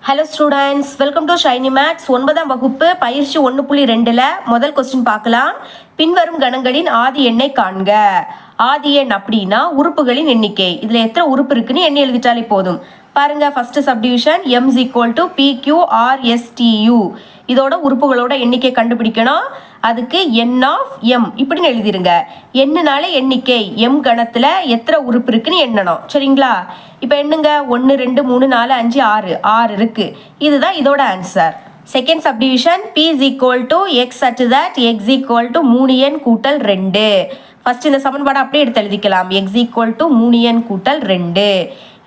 Hello students, welcome to Shiny Maths. 9ஆம் வகுப்பு பயிற்சி 1.2ல் முதல் கொஸ்டின் பார்க்கலாம். பின்வரும் கணங்களின் ஆதி எண்ணை காண்க. ஆதி எண் அப்படின்னா உறுப்புகளின் எண்ணிக்கை. இதில் எத்தனை உறுப்பு இருக்குன்னு எண்ணி எழுதிட்டாலே போதும். பாருங்க, ஃபர்ஸ்ட் சப்டிவிஷன் m = PQRSTU. இதோட உறுப்புகளோட எண்ணிக்கை கண்டுபிடிக்கணும். அதுக்கு n of m இப்படின்னு எழுதிருங்க. எண்ணுனால எண்ணிக்கை, m கணத்துல எத்தனை உறுப்பு இருக்குன்னு எண்ணணும். சரிங்களா? இப்போ எண்ணுங்க. 1 2 3 4 5 6 6 இருக்கு. இதுதான் இதோட answer. Second subdivision p = x such that x = 3n கூட்டல் 2. ஃபர்ஸ்ட் இந்த சமன்பாடு அப்படியே எடுத்து எழுதிக்கலாம். x = 3n கூட்டல் 2.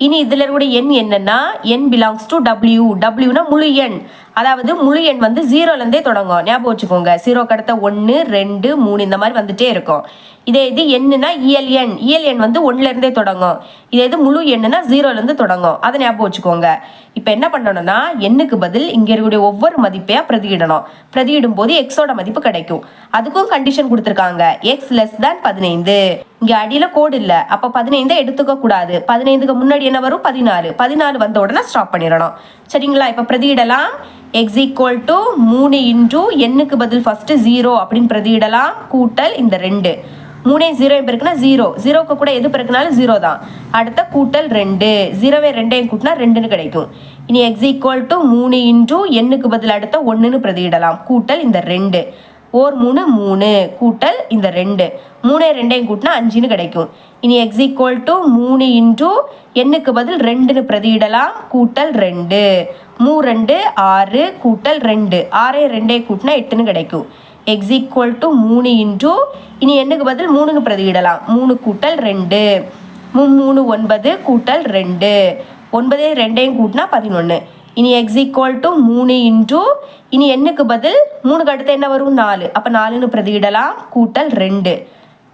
இனி இதில் இருக்கக்கூடிய எண் என்னன்னா n belongs to w. wனா முழு எண், அதாவது முழு எண் வந்து 0லேருந்தே தொடங்கும். ஞாபகம் வச்சுக்கோங்க. 0க்கு அடுத்த 1 2 3 இந்த மாதிரி வந்துட்டே இருக்கும். இதே இது என்னன்னா இயல் எண் வந்து 1லேருந்தே தொடங்கும். இதே இது முழு எண்ணுனா 0லேருந்து தொடங்கும். அதை ஞாபகம் வச்சுக்கோங்க. இப்போ என்ன பண்ணணும்னா எண்ணுக்கு பதில் இங்கே இருக்கக்கூடிய ஒவ்வொரு மதிப்பையாக பிரதியிடணும். பிரதியிடும் போது எக்ஸோட மதிப்பு கிடைக்கும். அதுக்கும் கண்டிஷன் கொடுத்துருக்காங்க. x < 15. இங்கே அடியில் கோடு இல்லை, அப்போ 15 எடுத்துக்க கூடாது. 15க்கு முன்னாடி என்ன வரும்? 14. 14 வந்த உடனே ஸ்டாப் பண்ணிடணும். சரிங்களா? இப்போ பிரதியிடலாம். x = 3 இன்டூ எண்ணுக்கு பதில் ஃபர்ஸ்ட் 0 அப்படின்னு பிரதியிடலாம். கூட்டல் இந்த 2. 3 0 பெருக்குனா 0. 0க்கு கூட எது பெருக்குனாலும் 0 தான். அடுத்த கூட்டல் 2. 0 2 கூட்டினா 2ன்னு கிடைக்கும். இனி x = 3 இன்டூ எண்ணுக்கு பதில் அடுத்த 1ன்னு பிரதியிடலாம். கூட்டல் இந்த 2. 3 3 கூட்டல் இந்த 2. 3 2 கூட்டினா 5ன்னு கிடைக்கும். இனி x = 3 இன்டூ எண்ணுக்கு பதில் 2ன்னு பிரதியிடலாம். கூட்டல் 2. 3 2 6 கூட்டல் 2. 6 2 கூட்டினா 8ன்னு கிடைக்கும். x = 3 இன்டூ இனி எண்ணுக்கு பதில் 3ன்னு பிரதியிடலாம். 3 கூட்டல் 2. 3 9 கூட்டல் 2. 9 2 கூட்டினா 11. இனி x = 3 இன்டூ இனி எண்ணுக்கு பதில் 3க்கு அடுத்து என்ன வரும்? 4. அப்போ 4ன்னு பிரதியிடலாம். கூட்டல் 2.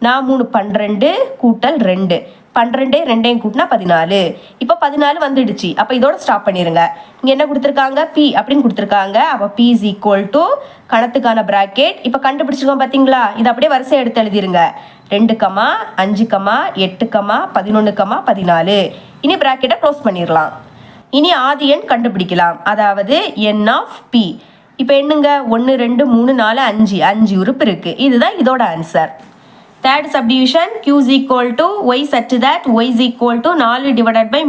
3 12 கூட்டல் 2. 12 2 கூட்டினா 14. இப்போ 14 வந்துடுச்சு. அப்போ இதோட ஸ்டாப் பண்ணிடுங்க. இங்கே என்ன கொடுத்துருக்காங்க? p அப்படின்னு கொடுத்துருக்காங்க. அப்போ p = கணத்துக்கான பிராக்கெட். இப்போ கண்டுபிடிச்சிருக்கோம் பார்த்தீங்களா? இதை அப்படியே வரிசை எடுத்து எழுதிருங்க. 2, 5, 8, 11, 14. இனி பிராக்கெட்டை க்ளோஸ் பண்ணிடலாம். இனி ஆதி எண் கண்டுபிடிக்கலாம். அதாவது n of p. இப்போ என்னங்க? 1 2 3 4 5 5 உறுப்பு இருக்கு. இதுதான் இதோட answer. Third subdivision q = y such that y = 4 /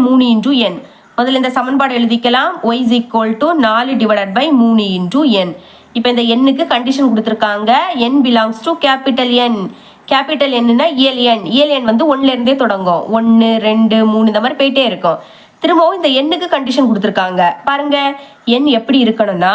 3 × n. முதல்ல இந்த சமன்பாடு எழுதிக்கலாம். y = 4 / 3 × n. இப்போ இந்த எண்ணுக்கு கண்டிஷன் கொடுத்துருக்காங்க. n belongs to capital N. Capital என்னன்னா இயல் எண் வந்து 1லேருந்தே தொடங்கும். 1 2 3 இந்த மாதிரி போயிட்டே இருக்கும். திரும்பவும் இந்த எண்ணுக்கு கண்டிஷன் கொடுத்துருக்காங்க. பாருங்க, எண் எப்படி இருக்கணும்னா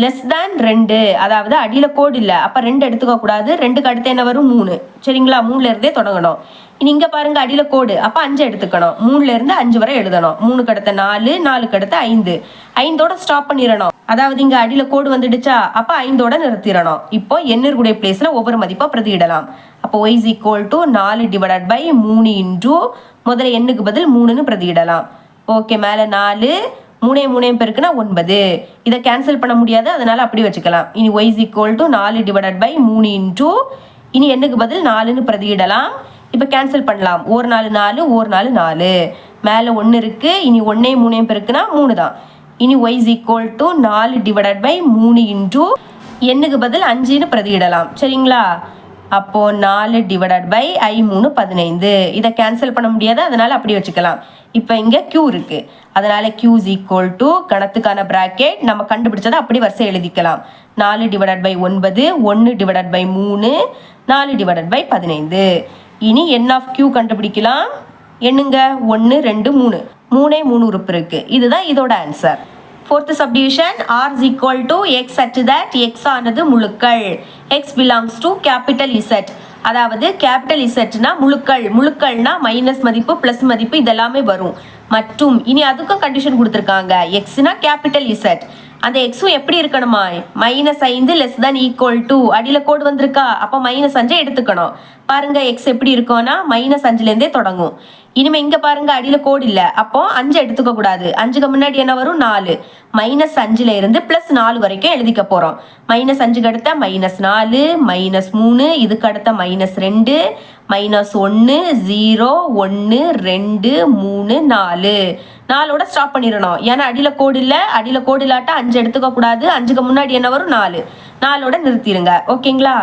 <2, அதாவது அடியில் கோடு இல்லை, அப்போ 2 எடுத்துக்க கூடாது. 2க்கு அடுத்து என்ன வரும்? 3. சரிங்களா? 3லேருந்தே தொடங்கணும். இனி இங்கே பாருங்க, அடியில் கோடு, அப்போ 5 எடுத்துக்கணும். 3லேருந்து 5 வரை எழுதணும். 3க்கு அடுத்த 4, 4க்கு அடுத்து 5. 5ஓட ஸ்டாப் பண்ணிடணும். அதாவது இங்கே அடியில் கோடு வந்துடுச்சா, அப்போ 5ஓட நிறுத்திடணும். இப்போ எண்ணிற்குடைய பிளேஸில் ஒவ்வொரு மதிப்பாக பிரதியிடலாம். அப்போ y = 4 / 3 இன்டூ முதல்ல எண்ணுக்கு பதில் 3ன்னு பிரதியிடலாம். ஓகே, மேலே 4 3 3 பெருக்குனா 9. இதை கேன்சல் பண்ண முடியாது, அதனால அப்படி வச்சுக்கலாம். இனி y = 4 / 3 இன்டூ இனி எண்ணுக்கு பதில் 4ன்னு பிரதியிடலாம். இப்போ கேன்சல் பண்ணலாம். 1 4 4 1 4 4. மேலே 1 இருக்கு. இனி 1 3 பெருக்குனா 3 தான். இனி y = 4 / 3 இன்டூ எண்ணுக்கு பதில் 5ன்னு பிரதியிடலாம். சரிங்களா? அப்போ 4 / i3 15. இதை கேன்சல் பண்ண முடியாது, அதனால அப்படி வச்சுக்கலாம். இப்போ இங்கே q இருக்கு, அதனால q = கணத்துக்கான பிராக்கெட். நம்ம கண்டுபிடிச்சதை அப்படி வரிசை எழுதிக்கலாம். 4 / 9 1 / 3 4 / 15. இனி n of q கண்டுபிடிக்கலாம். என்னங்க? 1 2 3 3 உறுப்பு இருக்கு. இதுதான் இதோட answer. Fourth subdivision r = x such that x ஆனது முழுக்கள். x belongs to capital Z. அதாவது கேபிட்டல் இசட்னா முழுக்கள்னா மைனஸ் மதிப்பு பிளஸ் மதிப்பு இதெல்லாமே வரும். மற்றும் இனி அதுக்கும் கண்டிஷன் கொடுத்துருக்காங்க. எக்ஸ்னா கேபிட்டல் இசட். அந்த எக்ஸும் எப்படி இருக்கணுமா? -5 <= அடியில் கோடு வந்திருக்கா, அப்போ -5 எடுத்துக்கணும். பாருங்க, எக்ஸ் எப்படி இருக்கும்னா -5லேருந்தே தொடங்கும். இனிமே இங்க பாருங்க, அடியில் கோடு இல்லை, அப்போ 5 எடுத்துக்க கூடாது. 5க்கு முன்னாடி என்ன வரும்? 4. -5ல இருந்து +4 வரைக்கும் எழுதிக்க போறோம். -5க்கு அடுத்த -4 -3 இதுக்கு அடுத்த -2 -1 0 1 2 3 4 4ஓட ஸ்டாப் பண்ணிடணும். ஏன்னா அடியில் கோடு இல்லை, அடியில் கோடு இல்லாட்டா 5 எடுத்துக்க கூடாது. 5க்கு முன்னாடி என்ன வரும்? 4. 4ஓட நிறுத்திடுங்க. ஓகேங்களா?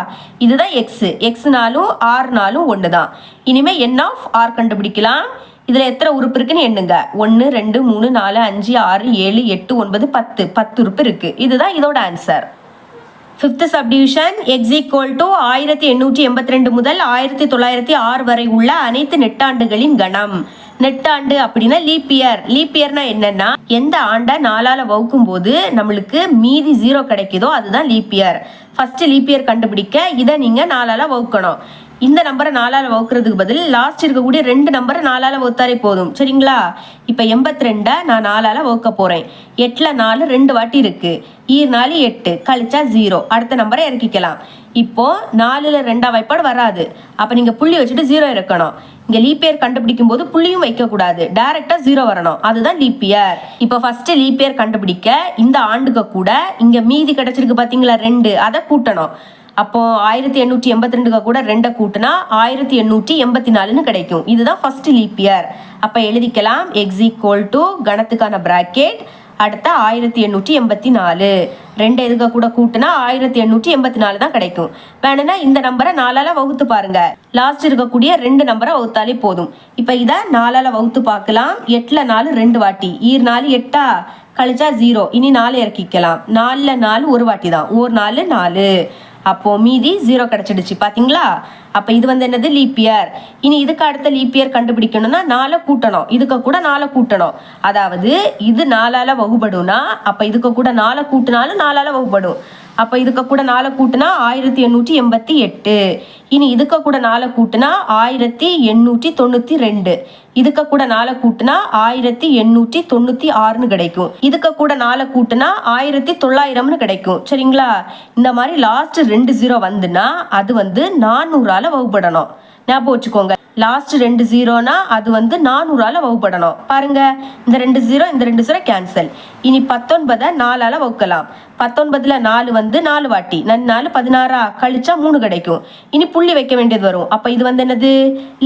இதுதான் எக்ஸ். எக்ஸ்னாலும் ஆர்னாலும் ஒன்று தான். இனிமேல் என் ஆஃப் ஆர் கண்டுபிடிக்கலாம். இதில் எத்தனை உறுப்பு இருக்குன்னு எண்ணுங்க. 1 2 3 4 5 6 7 8 9 10 உறுப்பு இருக்கு. இதுதான் இதோட answer. 5th subdivision X equal to 1882 முதல் 1906 வரை உள்ள அனைத்து நெட்டாண்டுகளின் கணம். நெட்டாண்டு அப்படின்னா லீப் இயர். லீப் இயர்னா என்னன்னா எந்த ஆண்டை 4ஆல வகுக்கும் போது நம்மளுக்கு மீதி 0 கிடைக்குதோ அதுதான் leap year. First leap year கண்டுபிடிக்க இதை நீங்க 4ஆல வகுக்கணும். இந்த நம்பரை 4ஆல வகுக்கிறதுக்கு பதில் லாஸ்ட் இருக்கக்கூடிய 2 நம்பரை 4ஆல வகுத்தாலே போதும். சரிங்களா? இப்போ 82 நான் 4ஆல வகுக்க போறேன். 8ல் 4 2 வாட்டி இருக்கு. 4 8 கழிச்சா 0. அடுத்த நம்பரை இறக்கிக்கலாம். இப்போ 4ல் 2ஆம் வாய்ப்பாடு வராது. அப்போ நீங்க புள்ளி வச்சுட்டு 0 இருக்கணும். இங்க லீப் இயர் கண்டுபிடிக்கும் போது புள்ளியும் வைக்க கூடாது, டைரக்டா 0 வரணும். அதுதான் லீப் இயர். இப்போ ஃபர்ஸ்ட் லீப் இயர் கண்டுபிடிக்க இந்த ஆண்டுக்கு கூட இங்க மீதி கிடைச்சிருக்கு பாத்தீங்களா 2, அதை கூட்டணும். அப்போ 1882 கூட 2 கூட்டினா 1884 கிடைக்கும். இதுதான் ஃபர்ஸ்ட் லீப் இயர். அப்ப எழுதிக்கலாம் எக்ஸ் ஈக்குவல் டு கணத்துக்கான பிராக்கெட் அடுத்த 1884. 2 எதுக்க கூட கூட்டினா 1884 தான் கிடைக்கும். வேணும்னா இந்த நம்பரை 4ஆல வகுத்து பாருங்க. லாஸ்ட் இருக்கக்கூடிய 2 நம்பரை வகுத்தாலே போதும். இப்ப இதை 4ஆல வகுத்து பார்க்கலாம். 8ல் 4 2 வாட்டி. 4 8 கழிச்சா 0. இனி 4 இறக்கிக்கலாம். 4ல் 4 ஒரு வாட்டி தான். 4 4. அப்போ மீதி 0 கிடைச்சிடுச்சு. பாத்தீங்களா? அப்ப இது என்னது? Leap year. இனி இதுக்கு அடுத்த லீப் இயர் கண்டுபிடிக்கணும்னா 4 கூட்டணும். இதுக்கு கூட 4 கூட்டணும். அதாவது இது 4ஆல வகுபடும்னா அப்ப இதுக்கு கூட 4 கூட்டினாலும் 4ஆல வகுபடும். அப்ப இதுக்கு கூட 4 கூட்டினா 1888. இனி இதுக்கு கூட 4 கூட்டினா 1892. இதுக்கு கூட 4 கூட்டினா 1896 கிடைக்கும். இதுக்கு கூட 4 கூட்டினா 1900 கிடைக்கும். சரிங்களா? இந்த மாதிரி லாஸ்ட் 2 0 வந்துன்னா அது 400ஆல வகுப்படணும். ஞாபகம் வச்சுக்கோங்க. லாஸ்ட் 2 0னா அது 400ஆல வகுப்படணும். பாருங்க, இந்த 2 0 இந்த 2 0 கேன்சல். இனி 19 4ஆல வகுக்கலாம். 19ல் 4 4 வாட்டி. 4 16 கழிச்சா 3 கிடைக்கும். இனி புள்ளி வைக்க வேண்டியது வரும். அப்ப இது என்னது?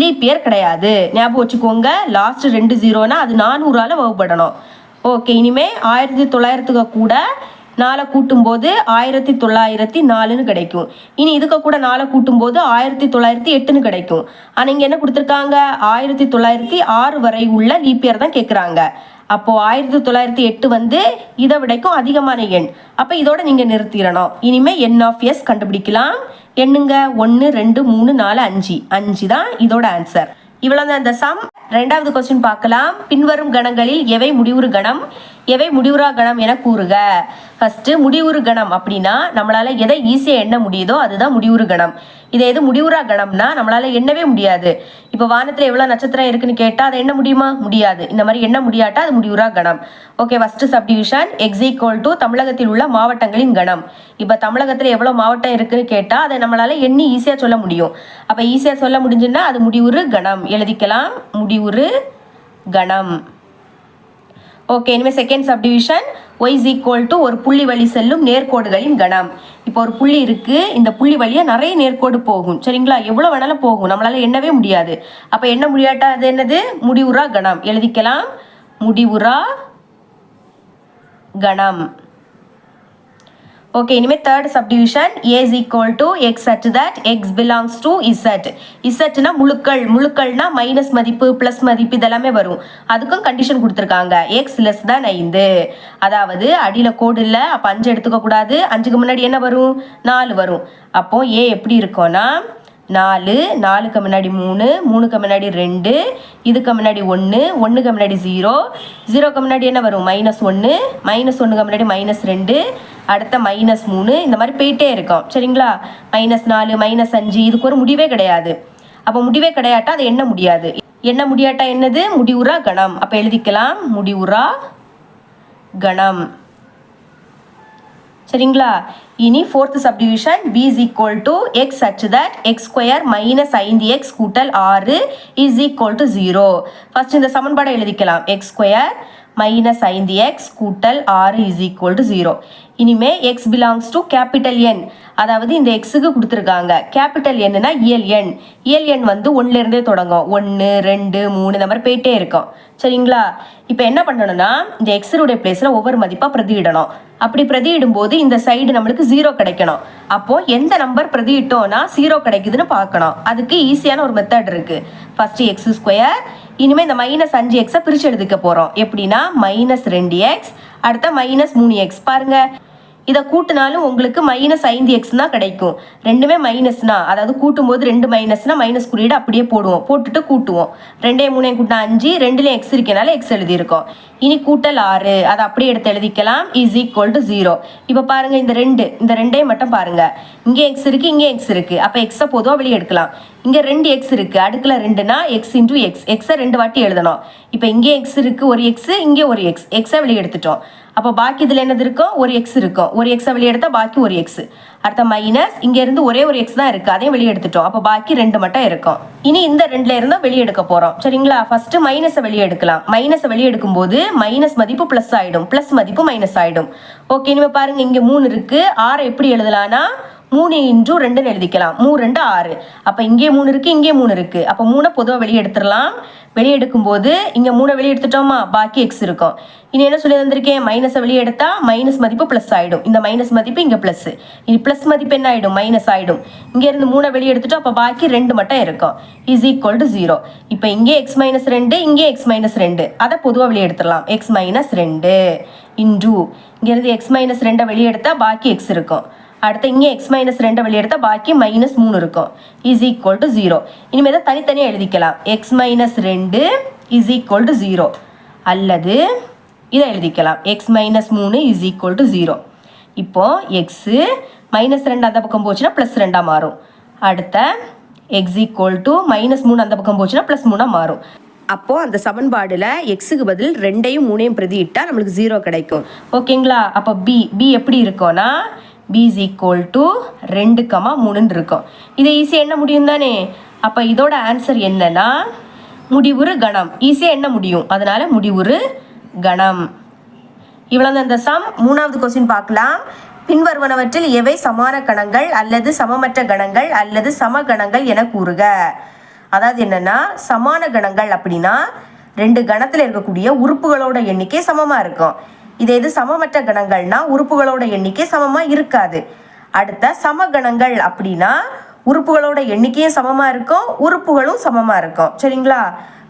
லீப் இயர் கிடையாது. ஞாபகம் வச்சுக்கோங்க. லாஸ்ட் 2 0னா அது 400ஆல வகுப்படணும். ஓகே, இனிமே 1900 கூட 4 கூட்டும் போது 1904 கிடைக்கும். இனி இதுக்கு கூட 4 கூட்டும் போது 1908 கிடைக்கும். ஆனா இங்க என்ன கொடுத்துருக்காங்க? 1906 வரை உள்ள லீப் இயர் தான் கேட்குறாங்க. அப்போ 1908 இதை விடைக்கும் அதிகமான எண். அப்ப இதோட நீங்க நிறுத்திடணும். இனிமே என் ஆஃப் எஸ் கண்டுபிடிக்கலாம். எண்ணுங்க 1 2 3 4 5. 5 தான் இதோட ஆன்சர். இவ்வளவுதான் இந்த சம். 2வது கொஸ்டின் பார்க்கலாம். பின்வரும் கணங்களில் எவை முடிவுறு கணம், எவை முடிவுறா கணம் என கூறுக. ஃபர்ஸ்ட் முடிவுறு கணம் அப்படின்னா நம்மளால எதை ஈஸியா எண்ண முடியுதோ அதுதான் முடிவுறு கணம். இதை எது முடிவுறா கணம்னா நம்மளால எண்ணவே முடியாது. இப்போ வானத்துல எவ்வளவு நட்சத்திரம் இருக்குன்னு கேட்டா அதை எண்ண முடியுமா? முடியாது. இந்த மாதிரி எண்ண முடியாட்டா அது முடிவுறா கணம். Okay, first subdivision X equal to தமிழகத்தில் உள்ள மாவட்டங்களின் கணம். இப்ப தமிழகத்துல எவ்வளவு மாவட்டம் இருக்குன்னு கேட்டா அதை நம்மளால எண்ணி ஈஸியா சொல்ல முடியும். அப்ப ஈஸியா சொல்ல முடிஞ்சுன்னா அது முடிவுறு கணம். எழுதிக்கலாம் முடிவுறு கணம். ஓகே, இனிமே second subdivision y is equal to ஒரு புள்ளி வழி செல்லும் நேர்கோடுகளின் கணம். இப்போ ஒரு புள்ளி இருக்கு, இந்த புள்ளி வழியா நிறைய நேர்கோடு போகும். சரிங்களா? எவ்வளவு வேணாலும் போகும், நம்மளால எண்ணவே முடியாது. அப்ப எண்ண முடியாட்டா அது என்னது? முடிவுறா கணம். எழுதிக்கலாம் முடிவுறா கணம். ஓகே, இனிமே third subdivision a is equal to x such that x belongs to z. zனா முழுக்கள், முழுக்கள்னா மைனஸ் மதிப்பு பிளஸ் மதிப்பு இதெல்லாமே வரும். அதுக்கும் கண்டிஷன் கொடுத்துருக்காங்க. x less than 5. அதாவது அடியில கோடு இல்லை, அப்போ 5 எடுத்துக்க கூடாது. 5க்கு முன்னாடி என்ன வரும்? 4 வரும். அப்போ a எப்படி இருக்கும்னா 4, 4க்கு முன்னாடி 3, 3க்கு முன்னாடி 2, இதுக்கு முன்னாடி 1, 1க்கு முன்னாடி 0, 0க்கு முன்னாடி என்ன வரும்? -1, -1க்கு முன்னாடி -2, அடுத்த -3, இந்த மாதிரி போயிட்டே இருக்கும். சரிங்களா? -4, -5, இதுக்கு ஒரு முடிவே கிடையாது. அப்போ முடிவே கிடையாட்டா அதை எண்ண முடியாது. எண்ண முடியாட்டா என்னது? முடிவுறா கணம். அப்போ எழுதிக்கலாம் முடிவுறா கணம். சரிங்களா? இனி fourth subdivision b is equal to x such that x square minus 5x கூட்டல் 6 is equal to 0. ஃபர்ஸ்ட் இந்த சமன்பாடை எழுதிக்கலாம். x square மைனஸ் 5x கூட்டல் 6 இஸ் ஈக்குவல் டு 0. இனிமே எக்ஸ் பிலாங்ஸ் டு கேபிட்டல் என், அதாவது இந்த எக்ஸுக்கு கொடுத்துருக்காங்க. கேபிட்டல் என்னா இயல் எண். இயல் எண் வந்து 1லேருந்தே தொடங்கும். 1 2 3 இந்த மாதிரி போயிட்டே இருக்கும். சரிங்களா? இப்போ என்ன பண்ணணும்னா இந்த எக்ஸனுடைய பிளேஸில் ஒவ்வொரு மதிப்பாக பிரதியிடணும். அப்படி பிரதியிடும் போது இந்த சைடு நம்மளுக்கு 0 கிடைக்கணும். அப்போ எந்த நம்பர் பிரதியிட்டோம்னா 0 கிடைக்குதுன்னு பார்க்கணும். அதுக்கு ஈஸியான ஒரு மெத்தட் இருக்கு. ஃபர்ஸ்ட் எக்ஸ் ஸ்கொயர், இனிமே இந்த மைனஸ் 5x பிரிச்சு எழுதிக்க போறோம். எப்படின்னா மைனஸ் 2x, அடுத்த மைனஸ் 3x. பாருங்க, இதை கூட்டினாலும் உங்களுக்கு மைனஸ் 5x தான் கிடைக்கும். ரெண்டுமே மைனஸ்னா, அதாவது கூட்டும் போது 2 மைனஸ்னா மைனஸ் குறியீடு அப்படியே போடுவோம், போட்டுட்டு கூட்டுவோம். 2 3 கூட்டினா 5, 2லயும் எக்ஸ் இருக்கனால எக்ஸ் எழுதியிருக்கோம். இனி கூட்டல் 6, அதை அப்படியே எடுத்து எழுதிக்கலாம். Is equal to 0. இப்போ பாருங்க, இந்த ரெண்டையும் மட்டும் பாருங்க. இங்கே எக்ஸ் இருக்கு, இங்கே எக்ஸ் இருக்கு. அப்போ எக்ஸை பொதுவாக வெளியே எடுக்கலாம். இங்கே 2x இருக்கு, அடுக்குல 2னா எக்ஸ் இன்டூ எக்ஸ். எக்ஸை 2 வாட்டி எழுதணும். இப்போ இங்கே எக்ஸ் இருக்கு, ஒரு எக்ஸ், இங்கே ஒரு எக்ஸ். எக்ஸை வெளியே எடுத்துட்டோம். அப்போ பாக்கி இதில் என்னது இருக்கும்? ஒரு எக்ஸ் இருக்கும். ஒரு எக்ஸை வெளியே எடுத்தால் பாக்கி ஒரு எக்ஸ். அடுத்த மைனஸ், இங்கே இருந்து ஒரே ஒரு எக்ஸ் தான் இருக்குது, அதையும் வெளியே எடுத்துட்டோம். அப்போ பாக்கி 2 மட்டும் இருக்கும். இனி இந்த 2ல இருந்தும் வெளியே எடுக்க போகிறோம். சரிங்களா? ஃபர்ஸ்ட் மைனஸை வெளியே எடுக்கலாம். மைனஸை வெளியே எடுக்கும்போது மைனஸ் மதிப்பு ப்ளஸ் ஆகிடும், ப்ளஸ் மதிப்பு மைனஸ் ஆகிடும். ஓகே, இனிமேல் பாருங்க, இங்கே 3 இருக்குது. 6 எப்படி எழுதலாம்னா 3 இன்டூ 2ன்னு எழுதிக்கலாம். 3 2 6. அப்போ இங்கே 3 இருக்குது, இங்கே 3 இருக்குது. அப்போ 3 பொதுவாக வெளியே எடுத்துடலாம். வெளியே எடுக்கும்போது இங்கே 3 வெளியே எடுத்துட்டோமா, பாக்கி எக்ஸ் இருக்கும். இனி என்ன சொல்லி வந்திருக்கேன்? மைனஸை வெளியே எடுத்தா மைனஸ் மதிப்பு ப்ளஸ் ஆகிடும். இந்த மைனஸ் மதிப்பு இங்கே ப்ளஸ். இனி ப்ளஸ் மதிப்பு என்ன ஆகிடும்? மைனஸ் ஆகிடும். இங்கே இருந்து 3 வெளியே எடுத்துட்டோம். அப்போ பாக்கி 2 மட்டும் இருக்கும். Is equal to 0. இப்போ இங்கே எக்ஸ் மைனஸ் 2, இங்கே எக்ஸ் மைனஸ் 2. அதை பொதுவாக வெளியே எடுத்துடலாம். எக்ஸ் மைனஸ் 2 இன்டூ இங்கேருந்து எக்ஸ் மைனஸ் 2 வெளியே எடுத்தால் பாக்கி எக்ஸ் இருக்கும். அடுத்து இங்கே எக்ஸ் மைனஸ் 2 வெளியே எடுத்தால் பாக்கி மைனஸ் 3 இருக்கும். Is equal to 0. இனிமேல் தான் தனித்தனியாக எழுதிக்கலாம். X minus 2 is equal to 0. அல்லது இதை எழுதிக்கலாம். X minus 3 is equal to 0. இப்போ எக்ஸு மைனஸ் 2 அந்த பக்கம் போச்சுன்னா ப்ளஸ் 2ஆக மாறும். அடுத்த எக்ஸ் ஈக்குவல் டு மைனஸ் 3 அந்த பக்கம் போச்சுன்னா ப்ளஸ் 3ஆக மாறும். அப்போது அந்த சமன்பாடில் எக்ஸுக்கு பதில் 2ஐயும் 3ஐயும் பிரதியிட்டால் நம்மளுக்கு 0 கிடைக்கும். ஓகேங்களா? அப்போ பி எப்படி இருக்கும்னா b is equal to 2, 3 இருக்கும். இதை ஈஸியாக என்ன முடியும் தானே? அப்போ இதோட ஆன்சர் என்னன்னா முடிவுறு கணம். ஈஸியாக என்ன முடியும், அதனால முடிவுறு கணம். இவ்வளவு இந்த சம். 3வது கொஸ்டின் பார்க்கலாம். பின்வருவனவற்றில் எவை சமான கணங்கள் அல்லது சமமற்ற கணங்கள் அல்லது சமகணங்கள் என கூறுக. அதாவது என்னன்னா, சமான கணங்கள் அப்படின்னா 2 கணத்தில் இருக்கக்கூடிய உறுப்புகளோட எண்ணிக்கை சமமாக இருக்கும். இது சமமற்ற கணங்கள்னா உறுப்புகளோட எண்ணிக்கை சமமாக இருக்காது. அடுத்த சமகணங்கள் அப்படின்னா உறுப்புகளோட எண்ணிக்கையும் சமமாக இருக்கும், உறுப்புகளும் சமமாக இருக்கும். சரிங்களா?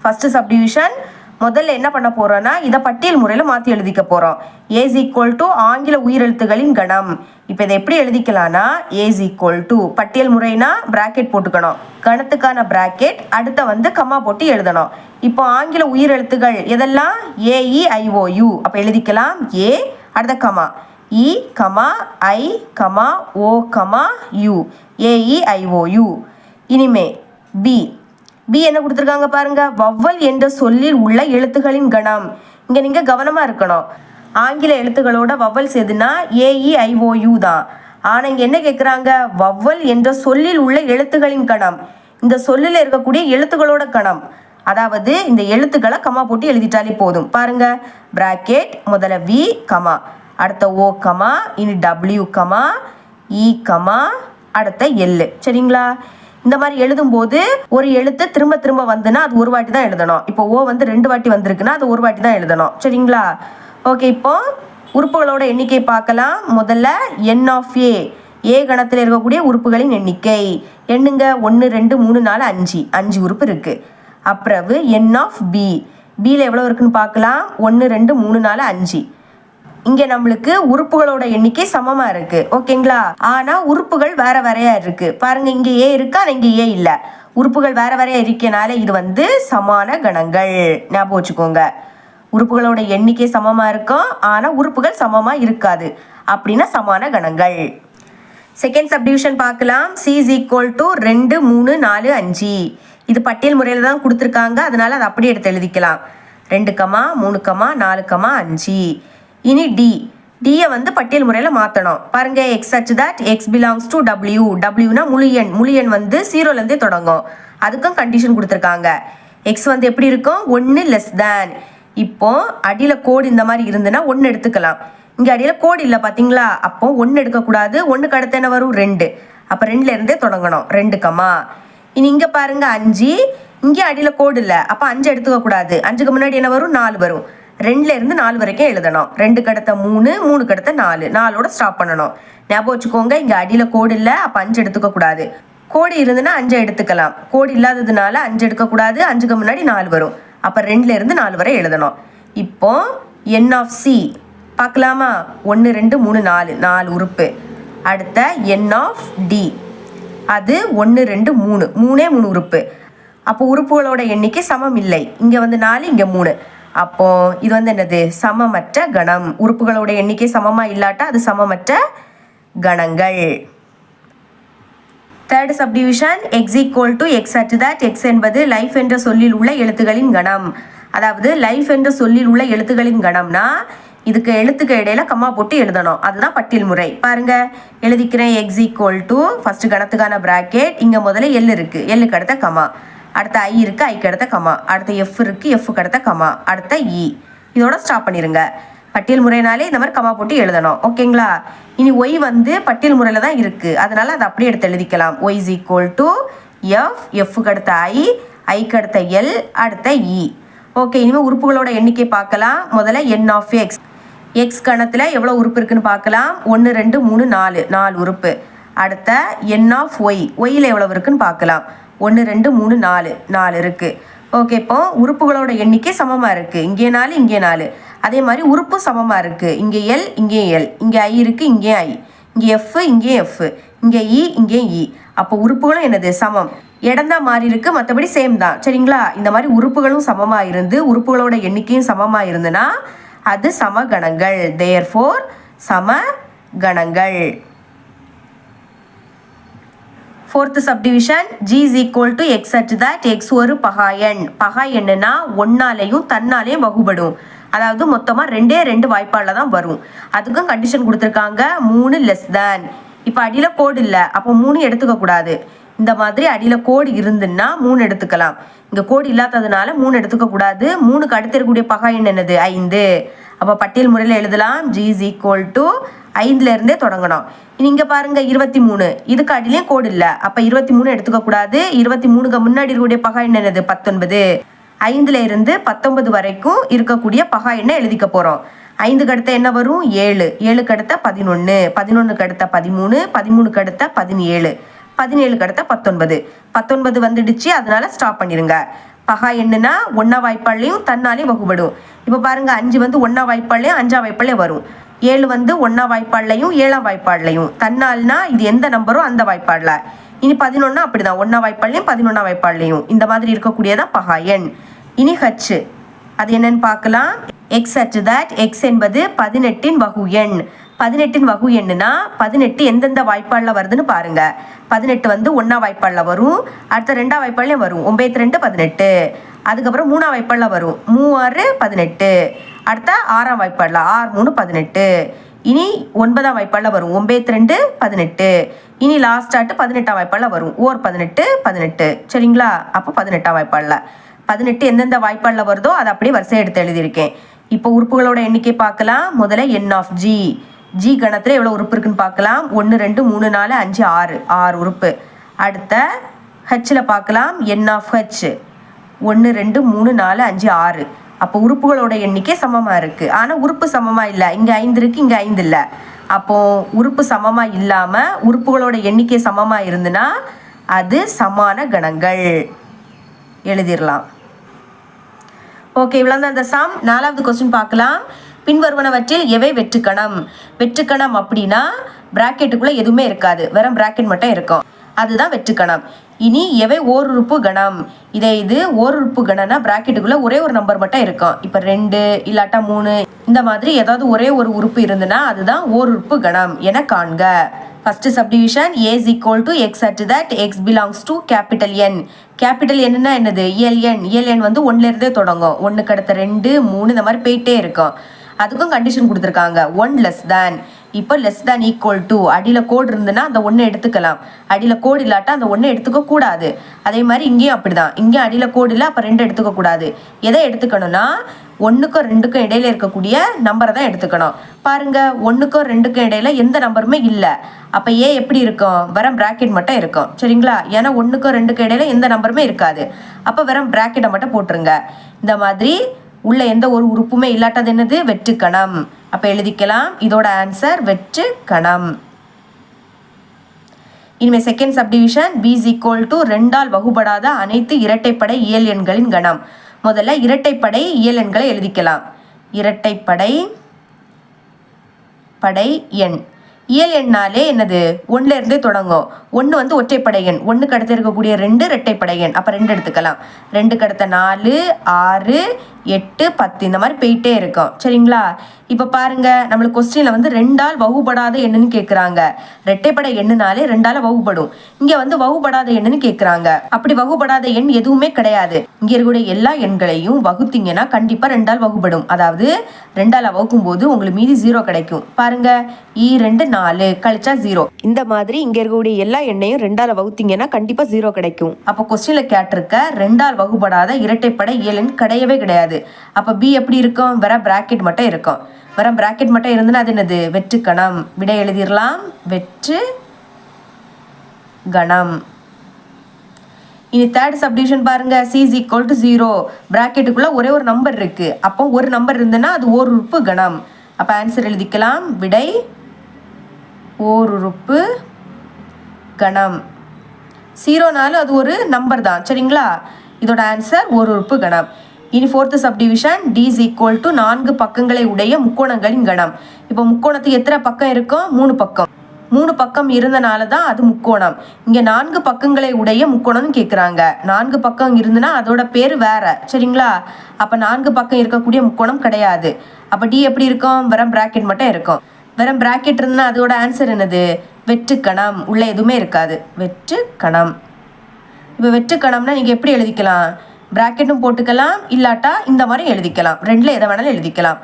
First subdivision. முதல்ல என்ன பண்ண போறோம்னா இதை பட்டியல் முறையில் மாற்றி எழுதிக்க போகிறோம். ஏஸ் ஈக்குவல் டு ஆங்கில உயிரெழுத்துகளின் கணம். இப்போ இதை எப்படி எழுதிக்கலாம்னா ஏஸ் ஈக்குவல் டு பட்டியல் முறைனா பிராக்கெட் போட்டுக்கணும், கணத்துக்கான பிராக்கெட், அடுத்த வந்து கம்மா போட்டு எழுதணும். இப்போ ஆங்கில உயிரெழுத்துகள் எதெல்லாம்? AEIOU. அப்போ எழுதிக்கலாம் ஏ, அடுத்த comma E comma I comma O comma U, AEIOU. இனிமே பி என்ன கொடுத்துருக்காங்க பாருங்க, வவ்வல் என்ற சொல்லில் உள்ள எழுத்துகளின் கணம். இங்கே நீங்கள் கவனமாக இருக்கணும். ஆங்கில எழுத்துக்களோட வவ்வல் எதுனா AEIOU தான். ஆனால் இங்கே என்ன கேட்குறாங்க, வவ்வல் என்ற சொல்லில் உள்ள எழுத்துகளின் கணம். இந்த சொல்லில் இருக்கக்கூடிய எழுத்துக்களோட கணம், அதாவது இந்த எழுத்துக்களை கமா போட்டு எழுதிட்டாலே போதும். பாருங்க, பிராக்கெட், முதல்ல வி கமா, அடுத்த ஓ கமா, இனி W கமா, இ கமா, அடுத்த எல். சரிங்களா? இந்த மாதிரி எழுதும்போது ஒரு எழுத்து திரும்ப திரும்ப வந்துன்னா அது ஒரு வாட்டி தான் எழுதணும். இப்போ ஓ வந்து 2 வாட்டி வந்திருக்குன்னா அது ஒரு வாட்டி தான் எழுதணும். சரிங்களா? ஓகே, இப்போ உறுப்புகளோட எண்ணிக்கை பார்க்கலாம். முதல்ல என் ஆஃப் ஏ கணத்தில் இருக்கக்கூடிய உறுப்புகளின் எண்ணிக்கை எண்ணுங்க. 1 2 3 4 5, 5 உறுப்பு இருக்கு. அப்புறம் என் ஆஃப் பியில் எவ்வளோ இருக்குன்னு பார்க்கலாம். 1 2 3 4 5. இங்கே நம்மளுக்கு உறுப்புகளோட எண்ணிக்கை சமமாக இருக்கு. ஓகேங்களா? ஆனால் உறுப்புகள் வேற வேறையா இருக்கு. பாருங்க, இங்கே ஏ இருக்கு, ஆனால் இங்கே ஏ இல்லை. உறுப்புகள் வேற வேறையா இருக்கனால இது வந்து சமான கணங்கள். ஞாபகம் வச்சுக்கோங்க. உறுப்புகளோட எண்ணிக்கை சமமாக இருக்கும், ஆனால் உறுப்புகள் சமமாக இருக்காது. அப்படின்னா சமான கணங்கள். செகண்ட் சப்டிவிஷன் பார்க்கலாம். C is equal to 2 3 4 5. இது பட்டியல் முறையில் தான் கொடுத்துருக்காங்க, அதனால அதை அப்படியே எடுத்து எழுதிக்கலாம். 2 3 4 5. இனி டியை வந்து பட்டியல் முறையில் மாற்றணும். பாருங்க, X such that X belongs to டபிள்யூனா முழு எண் வந்து 0லேருந்தே தொடங்கும். அதுக்கும் கண்டிஷன் கொடுத்துருக்காங்க. எக்ஸ் வந்து எப்படி இருக்கும்? 1 லெஸ் தேன். இப்போ அடியில் கோடு இந்த மாதிரி இருந்துன்னா 1 எடுத்துக்கலாம். இங்கே அடியில் கோடு இல்லை பார்த்தீங்களா, அப்போ 1 எடுக்கக்கூடாது. 1க்கு அடுத்து என்ன வரும் 2. அப்போ 2ல இருந்தே தொடங்கணும். 2 கமா. இனி இங்கே பாருங்க 5, இங்கே அடியில் கோடு இல்லை, அப்போ 5 எடுத்துக்கக்கூடாது. 5க்கு முன்னாடி என்ன வரும் 4 வரும். 2ல இருந்து 4 வரைக்கும் எழுதணும். 2க்கு அடுத்த 3, 3க்கு அடுத்த 4, 4ஓட ஸ்டாப் பண்ணணும். ஞாபகம் வச்சுக்கோங்க, இங்கே அடியில் கோடு இல்லை, அப்போ 5 எடுத்துக்கக்கூடாது. கோடு இருந்துன்னா 5 எடுத்துக்கலாம். கோடு இல்லாததுனால 5 எடுக்கக்கூடாது. 5க்கு முன்னாடி 4 வரும். அப்போ 2ல இருந்து 4 வரை எழுதணும். இப்போ என் ஆஃப் சி பார்க்கலாமா? 1 2 3 4, 4 உறுப்பு. அடுத்த என் ஆஃப் டி, அது 1 2 3, 3 உறுப்பு. அப்போ உறுப்புகளோட எண்ணிக்கை சமம் இல்லை. இங்கே வந்து 4, இங்கே 3. அப்போ இது வந்து என்னது? சமமற்ற கணம். உறுப்புகளோட எண்ணிக்கை சமமாக இல்லாட்டா அது சமமற்ற கணங்கள். Third subdivision, X equal to X at that. X என்பது லைஃப் என்ற சொல்லில் உள்ள எழுத்துக்களின் கணம். அதாவது லைஃப் என்ற சொல்லில் உள்ள எழுத்துக்களின் கணம்னா இதுக்கு எழுத்துக்கு இடையில கம்மா போட்டு எழுதணும். அதுதான் பட்டியல் முறை. பாருங்க, எழுதிக்கிறேன். எக்ஸ் ஈக்குவல் டு ஃபர்ஸ்ட் கணத்துக்கான பிராக்கெட், இங்கே முதல்ல எல் இருக்கு, எல்லுக்கு அடுத்த கமா. அடுத்த ஐ இருக்கு, ஐக்கு அடுத்த கமா. அடுத்த எஃப் இருக்கு, எஃப்க்கு அடுத்த கமா. அடுத்த இ. இதோட ஸ்டாப் பண்ணிருங்க. பட்டியல் முறைனாலே இந்த மாதிரி கமா போட்டு எழுதணும். ஓகேங்களா? இனி ஒய் வந்து பட்டியல் முறையில் தான் இருக்கு, அதனால அதை அப்படியே எடுத்து எழுதிக்கலாம். Y is equal to F, எஃப்க்கு அடுத்த ஐ, ஐக்கு அடுத்த எல், அடுத்த இ. ஓகே, இனிமேல் உறுப்புகளோட எண்ணிக்கை பார்க்கலாம். முதல்ல என் ஆஃப் எக்ஸ். எக்ஸ் கணத்தில் எவ்வளோ உறுப்பு இருக்குன்னு பார்க்கலாம். 1 2 3 4, 4 உறுப்பு. அடுத்த என் ஆஃப் ஒய், ஒய்யில் எவ்வளவு இருக்குன்னு பார்க்கலாம். 1 2 3 4, 4 இருக்கு. ஓகே, இப்போ உறுப்புகளோட எண்ணிக்கை சமமாக இருக்கு. இங்கே 4, இங்கே 4. அதே மாதிரி உறுப்பு சமமாக இருக்கு. இங்கே எல், இங்கே எல், இங்கே ஐ இருக்கு, இங்கே ஐ, இங்கே எஃப், இங்கே எஃப், இங்கே இ, இங்கே இ. அப்போ உறுப்புகளும் என்னது? சமம். இடம் தான் மாறி இருக்கு, மற்றபடி சேம் தான். சரிங்களா? இந்த மாதிரி உறுப்புகளும் சமமாக இருந்து உறுப்புகளோட எண்ணிக்கையும் சமமாக இருந்துன்னா அது சமகணங்கள். தேர்ஃபோர் சமகணங்கள். Fourth subdivision, G is equal to X at that. X ஒரு பகா எண். பகா எண்ணுனா ஒன்னாலையும் தன்னாலையும் வகுபடும். அதாவது மொத்தமாக 2 வாய்ப்பாடில் தான் வரும். அதுக்கும் கண்டிஷன் கொடுத்துருக்காங்க. 3 லெஸ் தேன். இப்போ அடியில் கோடு இல்லை, அப்போ 3 எடுத்துக்கக்கூடாது. இந்த மாதிரி அடியில் கோடு இருந்துன்னா 3 எடுத்துக்கலாம். இங்கே கோடு இல்லாததுனால 3 எடுத்துக்கக்கூடாது. 3க்கு அடுத்து இருக்கக்கூடிய பகா எண் என்னது? 5. அப்போ பட்டியல் முறையில் எழுதலாம். ஜி இஸ் ஈக்குவல் டு 5ல இருந்தே தொடங்கணும். இங்கே பாருங்க 23. இதுக்கு அடியிலையும் கோடு இல்லை, அப்போ 23 எடுத்துக்கக்கூடாது. 23க்கு முன்னாடி இருக்கக்கூடிய பகா எண் என்னது? 19. 5ல இருந்து 19 வரைக்கும் இருக்கக்கூடிய பகா எண்ணை எழுதிக்க போகிறோம். 5க்கு அடுத்த என்ன வரும்? 7. 7க்கு அடுத்த 11. 11க்கு அடுத்த 13. 13க்கு அடுத்த 17. 17க்கு அடுத்த 19. 19 வந்துடுச்சு, அதனால ஸ்டாப் பண்ணிருங்க. பகா எண்ணுனா 1ஆம் வாய்ப்பாளையும் தன்னாலையும் வகுபடும். இப்போ பாருங்க 5 வந்து 1ஆம் வாய்ப்பாளையும் 5ஆம் வாய்ப்பாளையும் வரும். 7 வந்து 1ஆம் வாய்ப்பாளையும் 7ஆம் வாய்ப்பாளையும். தன்னால்னா இது எந்த நம்பரோ அந்த வாய்ப்பாடில். இனி 11 அப்படிதான், 1ஆம் வாய்ப்பாளையும் 11ஆம் வாய்ப்பாளையும். இந்த மாதிரி இருக்கக்கூடியதான் பகா எண். இனி ஹச், அது என்னன்னு பார்க்கலாம். X at that. எக்ஸ் என்பது 18இன் வகு எண். 18இன் வகு எண்ணுனா 18 எந்தெந்த வாய்ப்பாடில் வருதுன்னு பாருங்க. 18 வந்து 1ஆம் வாய்ப்பாடில் வரும், அடுத்த 2ஆம் வாய்ப்பாடிலையும் வரும். 9 2 18. அதுக்கப்புறம் 3ஆம் வாய்ப்பாடில் வரும். 3 6 18. அடுத்த 6ஆம் வாய்ப்பாடில் 6 3 18. இனி 9ஆம் வாய்ப்பாடில் வரும். 9 2 18. இனி லாஸ்ட் ஆட்டு 18ஆம் வாய்ப்பாடில் வரும். ஓர் 18 18. சரிங்களா? அப்போ 18ஆம் வாய்ப்பாடில் 18 எந்தெந்த வாய்ப்பாடில் வருதோ அதை அப்படியே வரிசை எடுத்து எழுதியிருக்கேன். இப்போ உறுப்புகளோட எண்ணிக்கை பார்க்கலாம். முதல்ல என் ஆஃப் ஜி. ஜி கணத்தில் எவ்வளோ உறுப்பு இருக்குன்னு பார்க்கலாம். 1 2 3 4 5 6, 6 உறுப்பு. அடுத்த ஹச்சில் பார்க்கலாம். என் ஆஃப் ஹச் 1 2 3 4 5 6. அப்போ உறுப்புகளோட எண்ணிக்கை சமமாக இருக்குது. ஆனால் உறுப்பு சமமாக இல்லை. இங்கே 5 இருக்குது, இங்கே 5 இல்லை. அப்போது உறுப்பு சமமாக இல்லாமல் உறுப்புகளோட எண்ணிக்கை சமமாக இருந்துன்னா அது சமான கணங்கள். எழுதிடலாம். ஓகே, இவ்வளோ தான் அந்த சம். 4வது கொஸ்டின் பார்க்கலாம். பின்வருவனவற்றில் எவை வெற்றுக்கணம்? வெற்றுக்கணம் அப்படின்னா பிராக்கெட்டுக்குள்ளே எதுவுமே இருக்காது, வெறும் பிராக்கெட் மட்டும் இருக்கும். அதுதான் வெற்றுக்கணம். இனி எவை ஓருறுப்பு கணம்? இது ஓருறுப்பு கணம்னா பிராக்கெட்டுக்குள்ளே ஒரே ஒரு நம்பர் மட்டும் இருக்கும். இப்போ 2 இல்லாட்டா 3 இந்த மாதிரி ஏதாவது ஒரே ஒரு உறுப்பு இருந்துன்னா அதுதான் ஓருறுப்பு கணம் என காண்க. First subdivision, a is equal to x at that x belongs to capital N. Capital என்னன்னா என்னது? இயல் எண். இயல் எண் வந்து 1ல இருந்தே தொடங்கும். 1க்கு அடுத்த 2 3 இந்த மாதிரி போயிட்டே இருக்கும். அதுக்கும் கண்டிஷன் கொடுத்துருக்காங்க. 1 லெஸ் தேன். இப்போ லெஸ் தேன் ஈக்குவல் டு அடியில் கோடு இருந்துன்னா அந்த 1 எடுத்துக்கலாம். அடியில் கோடு இல்லாட்டா அந்த 1 எடுத்துக்க கூடாது. அதே மாதிரி இங்கேயும் அப்படிதான். இங்கேயும் அடியில் கோடு இல்லை, அப்போ 2 எடுத்துக்க கூடாது. எதை எடுத்துக்கணும்னா 1க்கும் 2க்கும் இடையில இருக்கக்கூடிய நம்பரை தான் எடுத்துக்கணும். பாருங்க 1க்கும் 2க்கும் இடையில எந்த நம்பருமே இல்லை. அப்போ ஏ எப்படி இருக்கும்? வெறும் பிராக்கெட் மட்டும் இருக்கும். சரிங்களா? ஏன்னா 1க்கும் 2க்கும் இடையில எந்த நம்பருமே இருக்காது. அப்போ வெறும் பிராக்கெட்டை மட்டும் போட்டுருங்க. இந்த மாதிரி உள்ள எந்த ஒரு உறுப்புமே இல்லாட்டது என்னது? வெற்றுக்கணம். அப்போ எழுதிக்கலாம். இதோட ஆன்சர் வெற்றுக்கணம். இனிமே second subdivision b is equal to 2ஆல் வகுபடாத அனைத்து இரட்டைப்படை இயல் எண்களின் கணம். முதல்ல இரட்டைப்படை இயல் எண்களை எழுதிக்கலாம். இரட்டைப்படை எண் இயல் எண்ணாலே என்னது? 1ல இருந்தே தொடங்கும். 1 வந்து ஒற்றைப்படை எண். 1க்கு அடுத்து இருக்கக்கூடிய 2 இரட்டைப்படை எண். அப்போ 2 எடுத்துக்கலாம். 2க்கு அடுத்த 4, 6, 8, 10 இந்த மாதிரி போயிட்டே இருக்கும். சரிங்களா? இப்போ பாருங்க நம்மளுக்கு கொஸ்டின்ல வந்து 2ஆல் வகுபடாத எண்ணுன்னு கேட்குறாங்க. இரட்டைப்படை எண்ணுனாலே 2ஆல் வகுபடும். இங்க வந்து வகுபடாத எண்ணுன்னு கேட்குறாங்க. அப்படி வகுபடாத எண் எதுவுமே கிடையாது. இங்க இருக்கக்கூடிய எல்லா எண்களையும் வகுத்தீங்கன்னா கண்டிப்பா 2ஆல் வகுபடும். அதாவது 2ஆல் வகுக்கும் போது உங்களுக்கு மீதி 0 கிடைக்கும். பாருங்க 2 4 கழிச்சா 0. இந்த மாதிரி இங்க இருக்கக்கூடிய எல்லா எண்ணையும் 2ஆல் வகுத்தீங்கன்னா கண்டிப்பா 0 கிடைக்கும். அப்போ கொஸ்டின்ல கேட்டிருக்க 2ஆல் வகுபடாத இரட்டைப்படை இயல் எண் கிடையவே கிடையாது. அப்ப b எப்படி இருக்கும்? வெறும் பிராக்கெட் மட்டும் இருக்கும். வெறும் பிராக்கெட் மட்டும் இருந்துன்னா அது என்னது? வெற்றுக்கணம். விடை எழுதிடலாம். வெற்று கணம். இனி தேர்ட் சப்டிவிஷன் பாருங்க. c is equal to 0. பிராக்கெட்டுக்குள்ள ஒரே ஒரு நம்பர் இருக்கு. அப்போ ஒரு நம்பர் இருந்துன்னா அது ஓர் உறுப்பு கணம். அப்ப ஆன்சர் எழுதிக்கலாம். விடை ஓர் உறுப்பு கணம். 0னாலும் அது ஒரு நம்பர் தான். சரிங்களா? இதோட ஆன்சர் ஓர் உறுப்பு கணம். இனி fourth subdivision d is equal to 4 பக்கங்களை உடைய முக்கோணங்களின் கணம். இப்போ முக்கோணத்துக்கு எத்தனை பக்கம் இருக்கும்? 3 பக்கம். 3 பக்கம் இருந்தனால தான் அது முக்கோணம். இங்க 4 பக்கங்களை உடைய முக்கோணம்னு கேட்குறாங்க. 4 பக்கம் இருந்துன்னா அதோட பேர் வேற. சரிங்களா? அப்ப 4 பக்கம் இருக்கக்கூடிய முக்கோணம் கிடையாது. அப்ப d எப்படி இருக்கும்? வெறும் பிராக்கெட் மட்டும் இருக்கும். வெறும் பிராக்கெட் இருந்துன்னா அதோட ஆன்சர் என்னது? வெற்றுக்கணம். உள்ள எதுவுமே இருக்காது. வெற்றுக்கணம். இப்போ வெற்றுக்கணம்னா நீங்க எப்படி எழுதிக்கலாம்? பிராக்கெட்டும் போட்டுக்கலாம், இல்லாட்டா இந்த மாதிரி எழுதிக்கலாம். 2ல எதை வேணாலும் எழுதிக்கலாம்.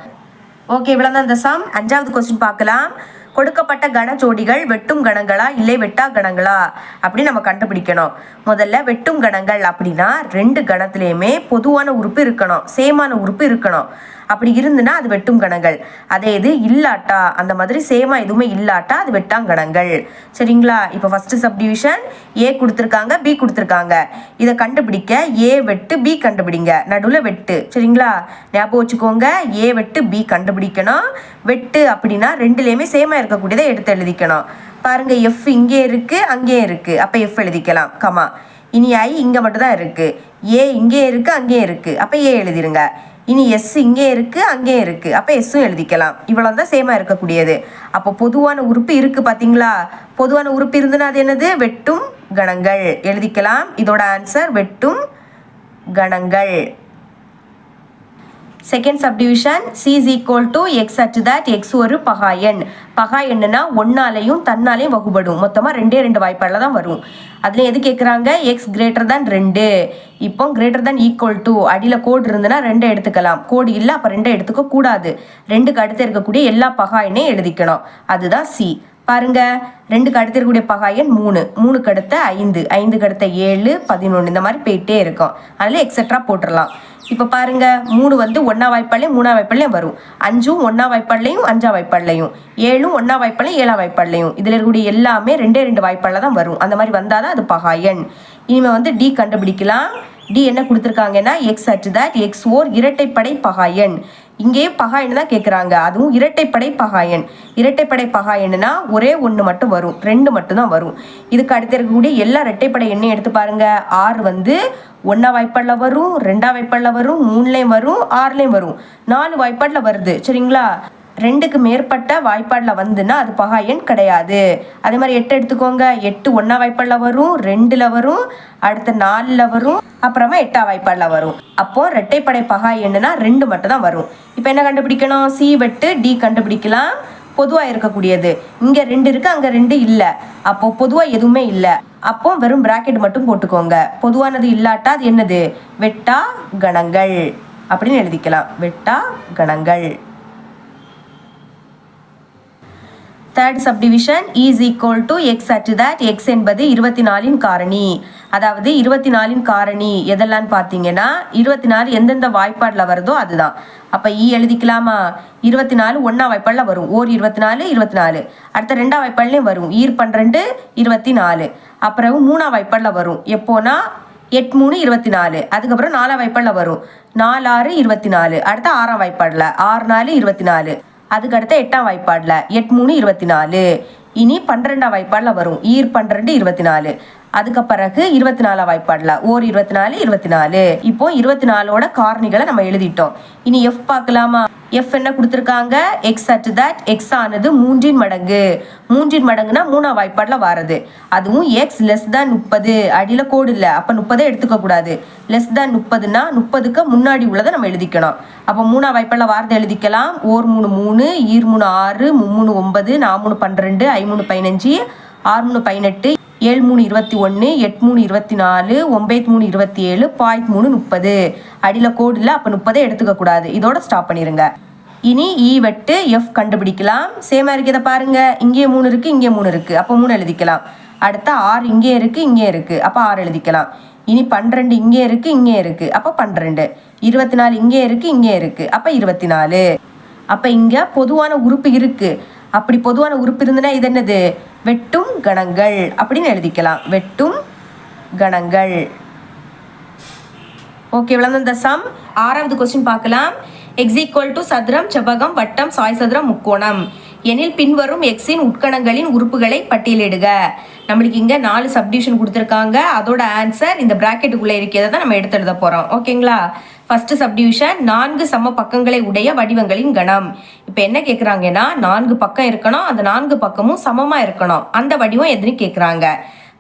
ஓகே, இவ்வளவுதான் இந்த சம். 5வது கொஸ்டின் பார்க்கலாம். கொடுக்கப்பட்ட கன ஜோடிகள் வெட்டும் கணங்களா இல்லை வெட்டா கணங்களா அப்படி நம்ம கண்டுபிடிக்கணும். முதல்ல வெட்டும் கணங்கள் அப்படின்னா 2 கணத்திலையுமே பொதுவான உறுப்பு இருக்கணும், சேமான உறுப்பு இருக்கணும். அப்படி இருந்துன்னா அது வெட்டும் கணங்கள். அதே இது இல்லாட்டா, அந்த மாதிரி சேமா எதுவுமே இல்லாட்டா அது வெட்டாங்கணங்கள். சரிங்களா? இப்போ ஃபர்ஸ்ட் சப்டிவிஷன் ஏ கொடுத்துருக்காங்க, பி கொடுத்துருக்காங்க. இதை கண்டுபிடிக்க ஏ வெட்டு பி கண்டுபிடிங்க. நடுவில் வெட்டு. சரிங்களா? ஞாபகம் வச்சுக்கோங்க. ஏ வெட்டு பி கண்டுபிடிக்கணும். வெட்டு அப்படின்னா 2லேயுமே சேமா இருக்கக்கூடியதை எடுத்து எழுதிக்கணும். பாருங்க எஃப் இங்கே இருக்கு, அங்கேயும் இருக்கு. அப்போ எஃப் எழுதிக்கலாம், கமா. இனி ஐ இங்கே மட்டும் தான் இருக்கு. ஏ இங்கே இருக்கு, அங்கேயும் இருக்கு. அப்போ ஏ எழுதிருங்க. இனி எஸ் இங்கே இருக்கு, அங்கே இருக்கு. அப்போ எஸ்ஸும் எழுதிக்கலாம். இவ்வளவு தான் சேமா இருக்கக்கூடியது. அப்போ பொதுவான உறுப்பு இருக்கு பாத்தீங்களா? பொதுவான உறுப்பு இருந்துன்னா அது என்னது? வெட்டும் கணங்கள். எழுதிக்கலாம். இதோட ஆன்சர் வெட்டும் கணங்கள். Second subdivision c is equal to x such that x ஒரு பகா எண். பகா எண்ணுனா 1ஆலையும் தன்னாலையும் வகுபடும். மொத்தமா 2 வாய்ப்பாடுல தான் வரும். அதுல எது கேட்குறாங்க? x greater than 2. இப்போ greater than equal to அடியில கோடு இருந்துன்னா 2 எடுத்துக்கலாம். கோடு இல்லை, அப்போ 2 எடுத்துக்க கூடாது. 2க்கு அடுத்து இருக்கக்கூடிய எல்லா பகா எண்ணையும் எழுதிக்கணும். அதுதான் c. பாருங்க 2க்கு அடுத்து இருக்கக்கூடிய பகா எண் 3, 3க்கு அடுத்த 5, 5க்கு அடுத்த 7, 11 இந்த மாதிரி போயிட்டே இருக்கும். அதனால எக்ஸெட்ரா போட்டுடலாம். இப்போ பாருங்க 3 வந்து 1ஆ வாய்ப்பாடுலையும் 3ஆ வாய்ப்பாடுலையும் வரும். 5ம் 1ஆ வாய்ப்பாடுலையும் 5ஆ வாய்ப்பாடுலையும், 7ம் 1ஆ வாய்ப்பாடுலையும் 7ஆ வாய்ப்பாடுலையும். இதில் இருக்கக்கூடிய எல்லாமே 2 வாய்ப்பாடில் தான் வரும். அந்த மாதிரி வந்தாதான் அது பகா எண். இனிமேல் வந்து டி கண்டுபிடிக்கலாம். டி என்ன கொடுத்துருக்காங்கன்னா எக்ஸ் such that எக்ஸ் ஓர் இரட்டைப்படை பகா எண். இங்கேயும் பகா எண் தான் கேட்குறாங்க. அதுவும் இரட்டைப்படை பகா எண். இரட்டைப்படை பகா எண்ணுனா ஒரே 1 மட்டும் வரும், 2 மட்டும் தான் வரும். இதுக்கு அடுத்து இருக்கக்கூடிய எல்லா இரட்டைப்படை எண்ணையும் எடுத்து பாருங்க. 6 வந்து 1ஆ வாய்ப்பாடில் வரும், 2ஆ வாய்ப்பாடில் வரும், 3லேயும் வரும், 6லேயும் வரும், 4 வாய்ப்பாடில் வருது. சரிங்களா? 2க்கு மேற்பட்ட வாய்ப்பாடில் வந்துன்னா அது பகா எண் கிடையாது. அதே மாதிரி 8 எடுத்துக்கோங்க. 8 1ஆ வாய்ப்பாடில் வரும், 2ல் வரும், அடுத்து 4ல் வரும், அப்புறமா 8ஆ வாய்ப்பாடில் வரும். அப்போ இரட்டைப்படை பகா எண்ணுனா 2 மட்டும் தான் வரும். இப்போ என்ன கண்டுபிடிக்கணும்? சி வெட்டு டி கண்டுபிடிக்கலாம். பொதுவாக இருக்கக்கூடியது இங்க 2 இருக்கு, அங்க 2 இல்லை. அப்போ பொதுவா எதுவுமே இல்லை. அப்போ வெறும் பிராக்கெட் மட்டும் போட்டுக்கோங்க. பொதுவானது இல்லாட்டா அது என்னது? வெட்டா கணங்கள் அப்படின்னு எழுதிக்கலாம். வெட்டா கணங்கள். Third subdivision is equal to X at that X என்பது 24 காரணி. அதாவது 24 காரணி எதெல்லாம் பார்த்தீங்கன்னா 24 எந்தெந்த வாய்ப்பாடில் வருதோ அதுதான். அப்போ எழுதிக்கலாமா? 24 ஒன்றா வாய்ப்பாடில் வரும். ஓர் 24 24. அடுத்த ரெண்டாம் வாய்ப்பாடுலேயும் வரும். 12 24. அப்புறம் மூணாம் வாய்ப்பாடில் வரும். எப்போனா 8 3 24. அதுக்கப்புறம் நாலாம் வாய்ப்பாடில் வரும். 4 6 24. அடுத்த ஆறாம் வாய்ப்பாடில் 6 4 24. அதுக்கு அடுத்த 8ஆம் வாய்ப்பாடில் 8 3 24. இனி 12ஆம் வாய்ப்பாடில் வரும். 12 24. அதுக்கு பிறகு 24ஆம் வாய்ப்பாடில் ஓர் 24 24. இப்போ 24ஓட காரணிகளை நம்ம எழுதிட்டோம். இனி எஃப் பார்க்கலாமா? எஃப் என்ன கொடுத்துருக்காங்க? எக்ஸ் அட் தட் எக்ஸ் ஆனது 3 மடங்கு. 3 மடங்குனா 3ஆம் வாய்ப்பாடில் வாரது. அதுவும் எக்ஸ் லெஸ் தேன் 30. அடியில் கோடு இல்லை, அப்போ 30 எடுத்துக்க கூடாது. லெஸ் தேன் 30னா 30க்கு முன்னாடி உள்ளதை நம்ம எழுதிக்கணும். அப்போ 3ஆம் வாய்ப்பாடில் வாரதை எழுதிக்கலாம். ஓர் 3 3, ஈர் 3 6, 3 9, 4 12, 5 15, 6 18, 7 3 21, 8 3 24, 9 3 27, 0.3 30. அடியில் கோடு இல்லை, அப்போ 30 எடுத்துக்க கூடாது. இதோட ஸ்டாப் பண்ணிடுங்க. இனி இ வெட்டு எஃப் கண்டுபிடிக்கலாம். சேமாக இருக்கிறத பாருங்க. இங்கே 3 இருக்கு, இங்கே 3 இருக்கு, அப்போ 3 எழுதிக்கலாம். அடுத்த 6 இங்கே இருக்கு, இங்கே இருக்கு, அப்போ 6 எழுதிக்கலாம். இனி 12 இங்கே இருக்கு, இங்கே இருக்கு, அப்போ 12. 24 இங்கே இருக்கு, இங்கே இருக்கு, அப்போ 24. அப்போ இங்கே பொதுவான உறுப்பு இருக்கு. அப்படி பொதுவான உறுப்பு இருந்ததுன்னா இது என்னது? வெட்டும் கணங்கள் அப்படின்னு எழுதிக்கலாம். வெட்டும் கணங்கள். ஓகே, இவ்வளவு இந்த சம். 6வது கொஸ்டின் பார்க்கலாம். எக்ஸ் ஈக்குவல் டு சதுரம், செவ்வகம், வட்டம், சாய் சதுரம், முக்கோணம் எனில் பின்வரும் எக்ஸின் உட்கணங்களின் உறுப்புகளை பட்டியலிடுக. நம்மளுக்கு இங்கே 4 சப்டிவிஷன் கொடுத்துருக்காங்க. அதோட ஆன்சர் இந்த பிராக்கெட்டுக்குள்ளே இருக்கிறத தான் நம்ம எடுத்து எழுத போகிறோம். ஓகேங்களா? ஃபர்ஸ்ட் சப்டிவிஷன் 4 சம பக்கங்களை உடைய வடிவங்களின் கணம். இப்போ என்ன கேட்குறாங்கன்னா 4 பக்கம் இருக்கணும், அந்த 4 பக்கமும் சமமாக இருக்கணும். அந்த வடிவம் எதுன்னு கேட்குறாங்க.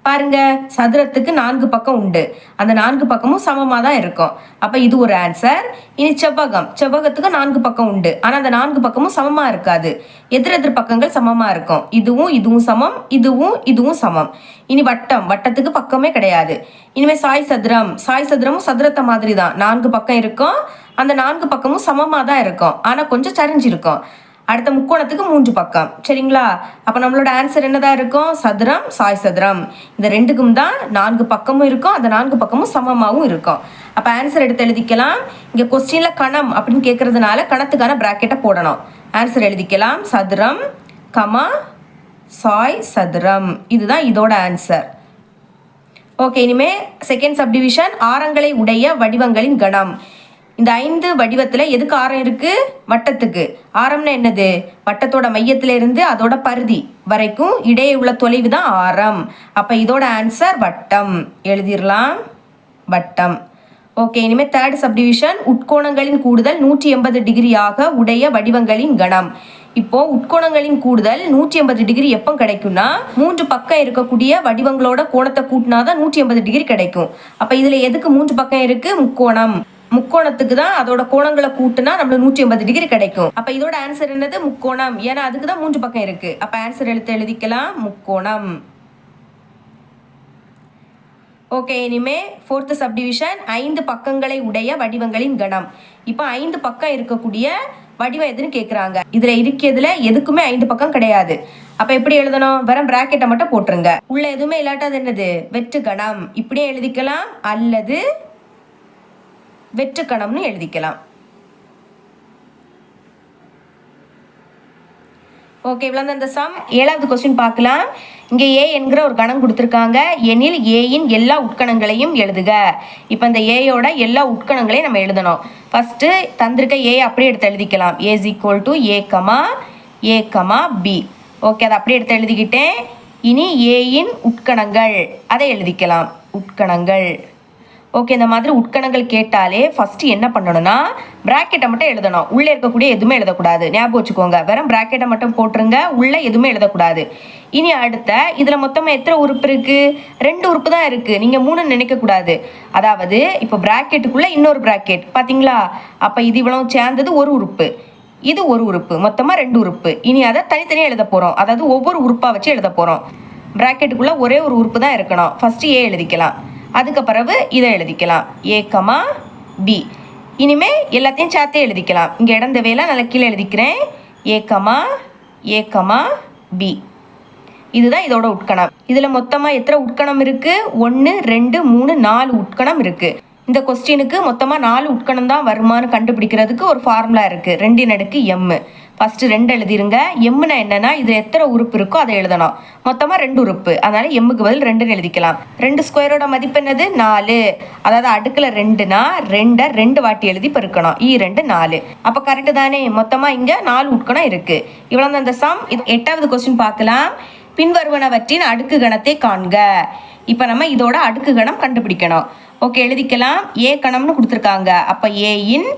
பாருங்க, சதுரத்துக்கு 4 பக்கம் உண்டு, அந்த 4 பக்கமும் சமமாக தான் இருக்கும். அப்போ இது ஒரு ஆன்சர். இனி செவ்வகத்துக்கு 4 பக்கம் உண்டு, ஆனால் அந்த 4 பக்கமும் சமமாக இருக்காது. எதிர் பக்கங்கள் சமமாக இருக்கும். இதுவும் சமம், இதுவும் சமம். இனி வட்டத்துக்கு பக்கமே கிடையாது. இனிமேல் சாய் சதுரமும் சதுரத்தை மாதிரி தான். 4 பக்கம் இருக்கும், அந்த 4 பக்கமும் சமமாக தான் இருக்கும், ஆனால் கொஞ்சம் சரிஞ்சிருக்கும். அடுத்த முக்கோணத்துக்கு 3 பக்கம். சரிங்களா? அப்போ நம்மளோட ஆன்சர் என்னதான் இருக்கும்? சதுரம், சாய் சதுரம். இந்த ரெண்டுக்கும் தான் 4 பக்கமும் இருக்கும், அந்த 4 பக்கமும் சமமாகவும் இருக்கும். அப்போ ஆன்சர் எடுத்து எழுதிக்கலாம். இங்கே கொஸ்டினில் கணம் அப்படின்னு கேட்கறதுனால கணத்துக்கான பிராக்கெட்டை போடணும். ஆன்சர் எழுதிக்கலாம். சதுரம், கமா, சாய் சதுரம். இதுதான் இதோட ஆன்சர். ஓகே, இனிமே செகண்ட் சப்டிவிஷன் ஆரங்களை உடைய வடிவங்களின் கணம். இந்த 5 வடிவத்தில் எதுக்கு ஆரம் இருக்கு? வட்டத்துக்கு. ஆரம்னா என்னது? வட்டத்தோட மையத்தில இருந்து அதோட பரிதி வரைக்கும் இடையே உள்ள தொலைவு தான் ஆரம். அப்போ இதோட ஆன்சர் வட்டம். எழுதிடலாம், வட்டம். ஓகே, இனிமேல் தேர்ட் சப்டிவிஷன் உட்கோணங்களின் கூடுதல் 180 டிகிரியாக உடைய வடிவங்களின் கணம். இப்போ உட்கோணங்களின் கூடுதல் 180 டிகிரி எப்போ கிடைக்கும்னா 3 பக்கம் இருக்கக்கூடிய வடிவங்களோட கோணத்தை கூட்டினாதான் 180 டிகிரி கிடைக்கும். அப்போ இதில் எதுக்கு 3 பக்கம் இருக்கு? முக்கோணத்துக்கு தான் அதோட கோணங்களை கூட்டினா நம்மளுக்கு 180 டிகிரி கிடைக்கும். அப்ப இதோட ஆன்சர் என்னது? முக்கோணம். ஏன்னா அதுக்கு தான் 3 பக்கம் இருக்கு. அப்ப ஆன்சர் எழுதிக்கலாம், முக்கோணம். ஓகே, இனிமே ஃபோர்த் சப்டிவிஷன் 5 பக்கங்களை உடைய வடிவங்களின் கணம். இப்போ 5 பக்கம் இருக்கக்கூடிய வடிவம் எதுன்னு கேட்குறாங்க. இதுல இருக்கிறதுல எதுக்குமே 5 பக்கம் கிடையாது. அப்ப எப்படி எழுதணும்? வெறும் பிராக்கெட்டை மட்டும் போட்டுருங்க. உள்ள எதுவுமே இல்லாட்டது என்னது? வெற்று கணம். இப்படியே எழுதிக்கலாம், அல்லது வெற்று கணம்னு எழுதிக்கலாம். ஓகே, இவ்வளோ இந்த சம். 7வது கொஸ்டின் பார்க்கலாம். இங்கே ஏ என்கிற ஒரு கணம் கொடுத்துருக்காங்க. எனில் ஏயின் எல்லா உட்கணங்களையும் எழுதுக. இப்போ இந்த ஏயோட எல்லா உட்கணங்களையும் நம்ம எழுதணும். ஃபர்ஸ்ட் தந்திருக்க ஏ அப்படியே எடுத்து எழுதிக்கலாம். A is equal to A comma B. Okay, அதை அப்படியே எடுத்து எழுதிக்கிட்டேன். இனி ஏயின் உட்கணங்கள் அதை எழுதிக்கலாம். உட்கணங்கள். ஓகே, இந்த மாதிரி உட்கணங்கள் கேட்டாலே ஃபர்ஸ்ட் என்ன பண்ணணும்னா பிராக்கெட்டை மட்டும் எழுதணும். உள்ளே இருக்கக்கூடிய எதுவுமே எழுதக்கூடாது. ஞாபகம் வச்சுக்கோங்க. வெறும் பிராக்கெட்டை மட்டும் போட்டுருங்க, உள்ள எதுவுமே எழுதக்கூடாது. இனி அடுத்த இதில் மொத்தமாக எத்தனை உறுப்பு இருக்கு? 2 உறுப்பு தான் இருக்கு. நீங்கள் 3 நினைக்கக்கூடாது. அதாவது இப்போ பிராக்கெட்டுக்குள்ள இன்னொரு பிராக்கெட் பார்த்தீங்களா? அப்போ இது இவ்வளோ சேர்ந்தது ஒரு உறுப்பு, இது ஒரு உறுப்பு, மொத்தமாக 2 உறுப்பு. இனி அதை தனித்தனியாக எழுத போகிறோம். அதாவது ஒவ்வொரு உறுப்பாக வச்சு எழுத போகிறோம். பிராக்கெட்டுக்குள்ள ஒரே ஒரு உறுப்பு தான் இருக்கணும். ஃபர்ஸ்ட் ஏ எழுதிக்கலாம், அதுக்கு பிறகு இதை எழுதிக்கலாம், ஏ கமா பி. இனிமே எல்லாத்தையும் சேர்த்தே எழுதிக்கலாம். இங்கே இடம் தேவையெல்லாம் நல்லா கீழே எழுதிக்கிறேன். ஏ கமா பி. இதுதான் இதோட உட்கணம். இதில் மொத்தமாக எத்தனை உட்கணம் இருக்குது? 1 2 3 4 உட்கணம் இருக்குது. இந்த கொஸ்டினுக்கு மொத்தமாக 4 உட்கணம் தான் வருமானு கண்டுபிடிக்கிறதுக்கு ஒரு ஃபார்முலா இருக்குது. 2 m. ஃபஸ்ட்டு 2 எழுதிருங்க. எம்னா என்னன்னா இதில் எத்தனை உறுப்பு இருக்கோ அதை எழுதணும். மொத்தமாக 2 உறுப்பு, அதனால எம்முக்கு பதில் 2ன்னு எழுதிக்கலாம். 2 ஸ்கொயரோட மதிப்பு என்னது? 4. அதாவது அடுக்கில் 2னா 2 2 வாட்டி எழுதி பெருக்கணும். 2 4. அப்போ கரெக்டு தானே? மொத்தமாக இங்கே 4 உட்கணம் இருக்குது. இவ்வளோ தான் இந்த சம். இது 8வது கொஸ்டின் பார்க்கலாம். பின்வருவனவற்றின் அடுக்கு கணத்தை காண்க. இப்போ நம்ம இதோட அடுக்கு கணம் கண்டுபிடிக்கணும். ஓகே, எழுதிக்கலாம். ஏ கணம்னு கொடுத்துருக்காங்க. அப்போ ஏயின்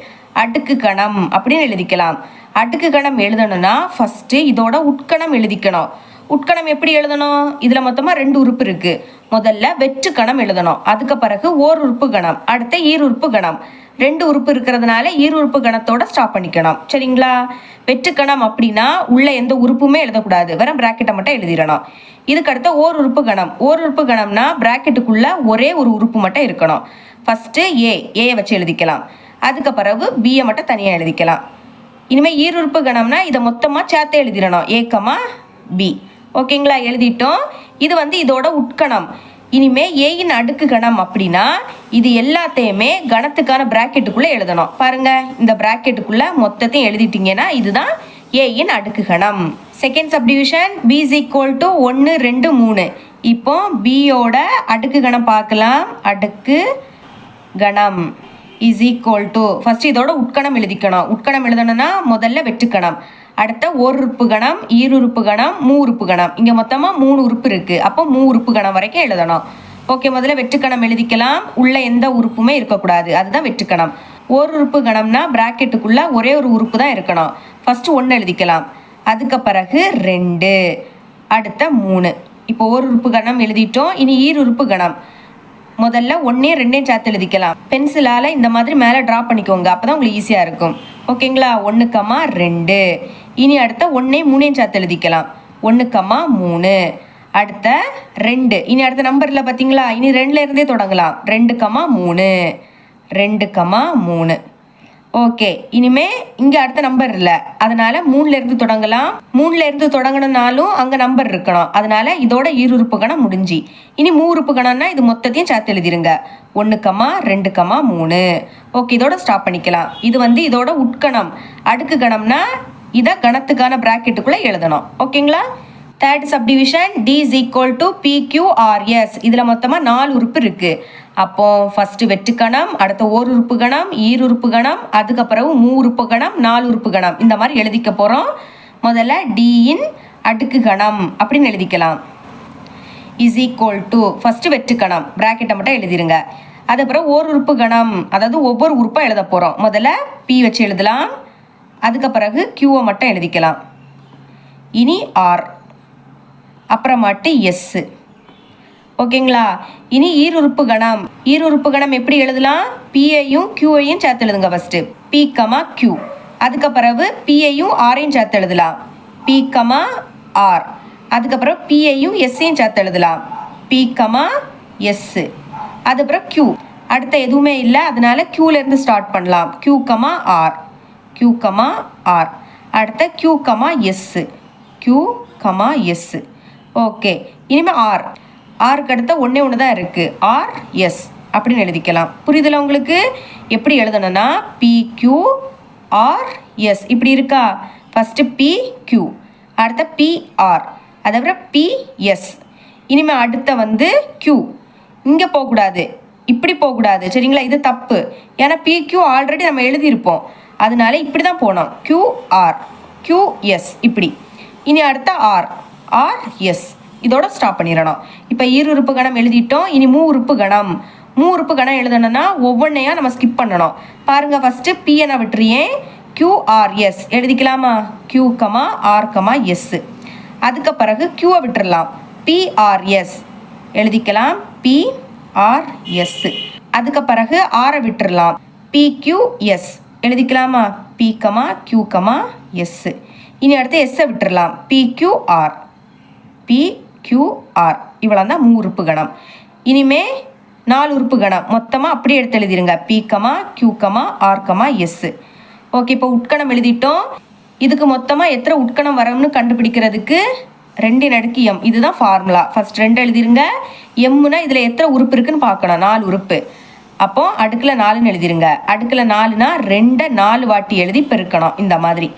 அடுக்கு கணம் அப்படின்னு எழுதிக்கலாம். அடுக்கு கணம் எழுதணும்னா ஃபஸ்ட்டு இதோட உட்கணம் எழுதிக்கணும். உட்கணம் எப்படி எழுதணும்? இதில் மொத்தமாக 2 உறுப்பு இருக்குது. முதல்ல வெற்று கணம் எழுதணும். அதுக்கு பிறகு ஓர் உறுப்பு கணம், அடுத்த ஈருறுப்பு கணம். 2 உறுப்பு இருக்கிறதுனால ஈருறுப்பு கணத்தோட ஸ்டாப் பண்ணிக்கணும். சரிங்களா? வெற்று கணம் அப்படின்னா உள்ள எந்த உறுப்புமே எழுதக்கூடாது, வெறும் பிராக்கெட்டை மட்டும் எழுதிடணும். இதுக்கு அடுத்த ஓர் உறுப்பு கணம். ஓர் உறுப்பு கணம்னா பிராக்கெட்டுக்குள்ள ஒரே ஒரு உறுப்பு மட்டும் இருக்கணும். ஃபஸ்ட்டு ஏயை வச்சு எழுதிக்கலாம். அதுக்கு பிறகு பியை மட்டும் தனியாக எழுதிக்கலாம். இனிமேல் ஈருறுப்பு கணம்னா இதை மொத்தமாக சேர்த்து எழுதிடணும். ஏ கமா பி. ஓகேங்களா? எழுதிட்டோம். இது இதோட உட்கணம். இனிமே ஏயின் அடுக்கு கணம் அப்படின்னா இது எல்லாத்தையுமே கணத்துக்கான பிராக்கெட்டுக்குள்ளே எழுதணும். பாருங்க, இந்த பிராக்கெட்டுக்குள்ள மொத்தத்தையும் எழுதிட்டீங்கன்னா இதுதான் ஏயின் அடுக்கு கணம். Second subdivision B is equal to 1 2 3. இப்போ பியோட அடுக்கு கணம் பார்க்கலாம். அடுக்கு கணம் இஸ் ஈக்குவல் டு ஃபர்ஸ்ட் இதோட உட்கணம் எழுதிக்கணும். உட்கணம் எழுதணும்னா முதல்ல வெற்றுக்கணம், அடுத்த ஓர் உறுப்பு கணம், ஈருறுப்பு கணம், மூறுப்பு கணம். இங்கே மொத்தமாக 3 உறுப்பு இருக்குது. அப்போ 3 உறுப்பு கணம் வரைக்கும் எழுதணும். ஓகே, முதல்ல வெற்றுக்கணம் எழுதிக்கலாம். உள்ள எந்த உறுப்புமே இருக்கக்கூடாது, அதுதான் வெற்றுக்கணம். ஓர் உறுப்பு கணம்னா பிராக்கெட்டுக்குள்ள ஒரே ஒரு உறுப்பு தான் இருக்கணும். ஃபஸ்ட்டு 1 எழுதிக்கலாம். அதுக்கு பிறகு 2, அடுத்த 3. இப்போ ஓர் உறுப்பு கணம் எழுதிட்டோம். இனி ஈருறுப்பு கணம். முதல்ல 1 2 சேர்த்து எழுதிக்கலாம். பென்சிலால் இந்த மாதிரி மேலே ட்ரா பண்ணிக்கோங்க, அப்போ தான் உங்களுக்கு ஈஸியாக இருக்கும். ஓகேங்களா? 1 2. இனி அடுத்த 1 3 சேர்த்து எழுதிக்கலாம். 1 3, அடுத்த 2. இனி அடுத்த நம்பரில் பார்த்தீங்களா, இனி 2ல இருந்தே தொடங்கலாம். 2 3, 2 3. ஓகே, இனிமே இங்கே அடுத்த நம்பர் இல்லை, அதனால 3ல இருந்து தொடங்கலாம். 3ல இருந்து தொடங்கணும்னாலும் அங்கே நம்பர் இருக்கணும், அதனால இதோட ஈருறுப்பு கணம் முடிஞ்சு. இனி மூறுப்பு கணம்னா இது மொத்தத்தையும் சேர்த்து எழுதிருங்க. 1 2 3. ஓகே, இதோட ஸ்டாப் பண்ணிக்கலாம். இது இதோட உட்கணம். அடுக்கு கணம்னா இதை கணத்துக்கான பிராக்கெட்டுக்குள்ளே எழுதணும். ஓகேங்களா? Third subdivision D is equal to PQRS. இதில் மொத்தமாக 4 உறுப்பு இருக்குது. அப்போ ஃபஸ்ட்டு வெற்றுக்கணம், அடுத்த ஓர் உறுப்பு கணம், ஈருறுப்பு கணம், அதுக்கப்புறம் மூறுப்பு கணம், 4 உறுப்பு கணம். இந்த மாதிரி எழுதிக்க போகிறோம். முதல்ல டியின் அடுக்கு கணம் அப்படின்னு எழுதிக்கலாம். இஸ் ஈக்குவல் டு ஃபஸ்ட்டு வெற்றுக்கணம், பிராக்கெட்டை மட்டும் எழுதிருங்க. அதுக்கப்புறம் ஓர் உறுப்பு கணம், அதாவது ஒவ்வொரு உறுப்பாக எழுத போகிறோம். முதல்ல பி வச்சு எழுதலாம். அதுக்கு பிறகு கியூவை மட்டும் எழுதிக்கலாம். இனி ஆர், அப்புறமாட்டு எஸ். ஓகேங்களா? இனி ஈருறுப்பு கணம். ஈருறுப்பு கணம் எப்படி எழுதலாம்? பியையும் கியூவையும் சேர்த்து எழுதுங்க. First P comma Q. அதுக்கு பிறகு பியையும் ஆரையும் சேர்த்து எழுதலாம். P comma R. அதுக்கப்புறம் பியையும் எஸ்ஸையும் சேர்த்து எழுதலாம். P comma S. அதுக்கப்புறம் கியூ. அடுத்த எதுவுமே இல்லை, அதனால கியூலேருந்து ஸ்டார்ட் பண்ணலாம். Q comma R, Q comma R. அடுத்த Q comma S, Q comma S. Okay, இனிமேல் ஆர். ஆருக்கு அடுத்த ஒன்று தான் இருக்குது. ஆர் எஸ் அப்படின்னு எழுதிக்கலாம். புரியுதுல உங்களுக்கு? எப்படி எழுதணும்னா PQ RS இப்படி இருக்கா? ஃபஸ்ட்டு PQ, அடுத்த PR, அதுக்கப்புறம் PS. இனிமேல் அடுத்த Q. இங்கே போகக்கூடாது, இப்படி போகக்கூடாது. சரிங்களா? இது தப்பு. ஏன்னா PQ ஆல்ரெடி நம்ம எழுதியிருப்போம், அதனால இப்படி தான் போனோம். QR, QS இப்படி. இனி அடுத்த RS. இதோட ஸ்டாப் பண்ணிடணும். இப்போ ஈருறுப்பு கணம் எழுதிட்டோம். இனி மூறுப்பு கணம். மூறுப்பு கணம் எழுதணும்னா ஒவ்வொன்றையா நம்ம ஸ்கிப் பண்ணணும். பாருங்கள், ஃபஸ்ட்டு பிஎனை விட்டுறியேன். QRS எழுதிக்கலாமா? Q comma R comma S. அதுக்கு பிறகு Qவை விட்டுடலாம். PRS எழுதிக்கலாம். PRS. அதுக்கு பிறகு ஆரை விட்டுடலாம். PQS எழுதிக்கலாமா? P comma Q comma S. இனி அடுத்து எஸ்ஸை விட்டுடலாம். PQR, PQR. இவ்வளோ தான் மூறுப்பு கணம். இனிமே 4 உறுப்பு கணம் மொத்தமாக அப்படியே எடுத்து எழுதிருங்க. P comma Q comma R comma S. Okay, இப்போ உட்கணம் எழுதிட்டோம். இதுக்கு மொத்தமாக எத்தனை உட்கணம் வரும்னு கண்டுபிடிக்கிறதுக்கு 2 அடுக்கு m. இதுதான் ஃபார்முலா. ஃபர்ஸ்ட் 2 எழுதிருங்க. mனா இதில் எத்தனை உறுப்பு இருக்குன்னு பார்க்கணும். 4 உறுப்பு. அப்போ அடுக்கில் 4ன்னு எழுதிருங்க. அடுக்கில் 4னா 2 4 வாட்டி எழுதி பெருக்கணும். இந்த மாதிரி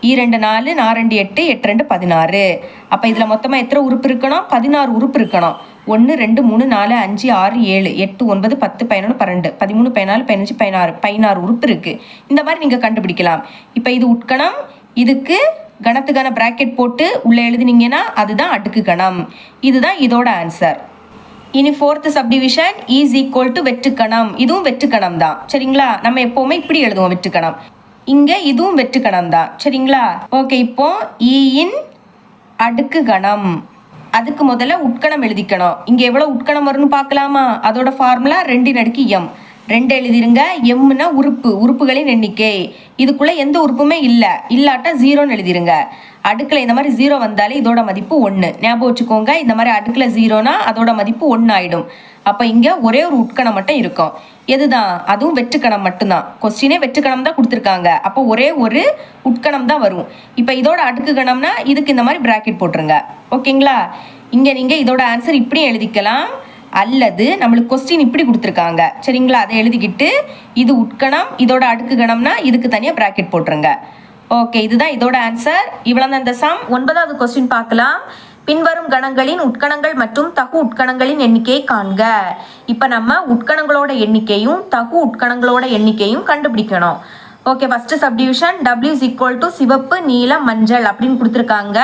2 4 4 8 8 2 16. அப்போ இதில் மொத்தமாக எத்தனை உறுப்பு இருக்கணும்? 16 உறுப்பு இருக்கணும். 1 2 3 4 5 6 7 8 9 10 11 12 13 14 15 16 16 உறுப்பு இருக்குது. இந்த மாதிரி நீங்கள் கண்டுபிடிக்கலாம். இப்போ இது உட்கணம். இதுக்கு கணத்துக்கான பிராக்கெட் போட்டு உள்ளே எழுதினீங்கன்னா அதுதான் அடுக்கு கணம். இதுதான் இதோட ஆன்சர். இனி 4th subdivision is equal to வெற்றுக்கணம். இதுவும் வெற்றுக்கணம் தான். சரிங்களா? நம்ம எப்போவுமே இப்படி எழுதுவோம் வெற்றுக்கணம். இங்கே இதுவும் வெற்றுக்கணம் தான். சரிங்களா? ஓகே, இப்போ இன் அடுக்கு கணம். அதுக்கு முதல்ல உட்கணம் எழுதிக்கணும். இங்கே எவ்வளோ உட்கணம் வரும்னு பார்க்கலாமா? அதோட ஃபார்முலா 2 அடுக்கு m. 2 எழுதிருங்க. எம்னா உறுப்புகளின் எண்ணிக்கை. இதுக்குள்ளே எந்த உறுப்புமே இல்லாட்டா 0ன்னு எழுதிருங்க. அடுக்கில் இந்த மாதிரி 0 வந்தாலே இதோட மதிப்பு 1. ஞாபகம் வச்சுக்கோங்க. இந்த மாதிரி அடுக்கில் 0னா அதோட மதிப்பு 1 ஆகிடும். அப்போ இங்கே ஒரே ஒரு உட்கணம் மட்டும் இருக்கும். எதுதான்? அதுவும் வெற்றுக்கணம் மட்டும்தான். கொஸ்டினே வெற்றுக்கணம் தான் கொடுத்துருக்காங்க. அப்போ ஒரே ஒரு உட்கணம் தான் வரும். இப்போ இதோட அடுக்கு கணம்னா இதுக்கு இந்த மாதிரி பிராக்கெட் போட்டுருங்க. ஓகேங்களா? இங்கே நீங்கள் இதோட ஆன்சர் இப்படியும் எழுதிக்கலாம். அல்லது நம்மளுக்கு கொஸ்டின் இப்படி கொடுத்துருக்காங்க. சரிங்களா? அதை எழுதிக்கிட்டு இது உட்கணம், இதோட அடுக்கு கணம்னா இதுக்கு தனியாக பிராக்கெட் போட்டுருங்க. ஓகே, இதுதான் இதோட ஆன்சர். இவ்வளோ தான் இந்த சம். 9வது கொஸ்டின் பார்க்கலாம். பின்வரும் கணங்களின் உட்கணங்கள் மற்றும் தகு உட்கணங்களின் எண்ணிக்கையை காண்க. இப்போ நம்ம உட்கணங்களோட எண்ணிக்கையும் தகு உட்கணங்களோட எண்ணிக்கையும் கண்டுபிடிக்கணும். Okay, first subdivision W is equal to சிவப்பு நீலம் மஞ்சள் அப்படின்னு கொடுத்துருக்காங்க.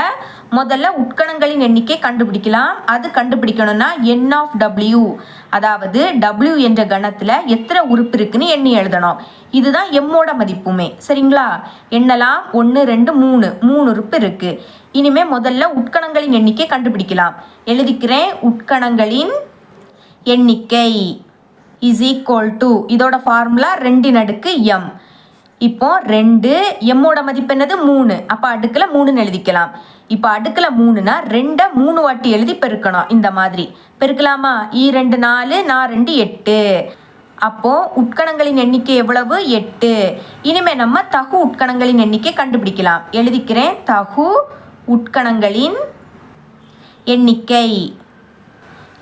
முதல்ல உட்கணங்களின் எண்ணிக்கை கண்டுபிடிக்கலாம். அது கண்டுபிடிக்கணும்னா n ஆஃப் W, அதாவது W என்ற கணத்தில் எத்தனை உறுப்பு இருக்குன்னு எண்ணி எழுதணும். இதுதான் எம்மோட மதிப்புமே. சரிங்களா? எண்ணலாம். 1 2 3 உறுப்பு இருக்கு. இனிமே முதல்ல உட்கணங்களின் எண்ணிக்கை கண்டுபிடிக்கலாம். எழுதிக்கிறேன். உட்கணங்களின் எண்ணிக்கை இஸ் ஈக்குவல் டு இதோட ஃபார்முலா 2 அடுக்கு m. இப்போ 2 எம்மோட மதிப்பு என்னது 3. அப்போ அடுக்கில் 3ன்னு எழுதிக்கலாம். இப்போ அடுக்கில் 3னா 2 3 வாட்டி எழுதி பெருக்கணும். இந்த மாதிரி பெருக்கலாமா? 2 4 2 8. அப்போ உட்கணங்களின் எண்ணிக்கை எவ்வளவு? 8. இனிமே நம்ம தகு உட்கணங்களின் எண்ணிக்கை கண்டுபிடிக்கலாம். எழுதிக்கிறேன். தகு உட்கணங்களின் எண்ணிக்கை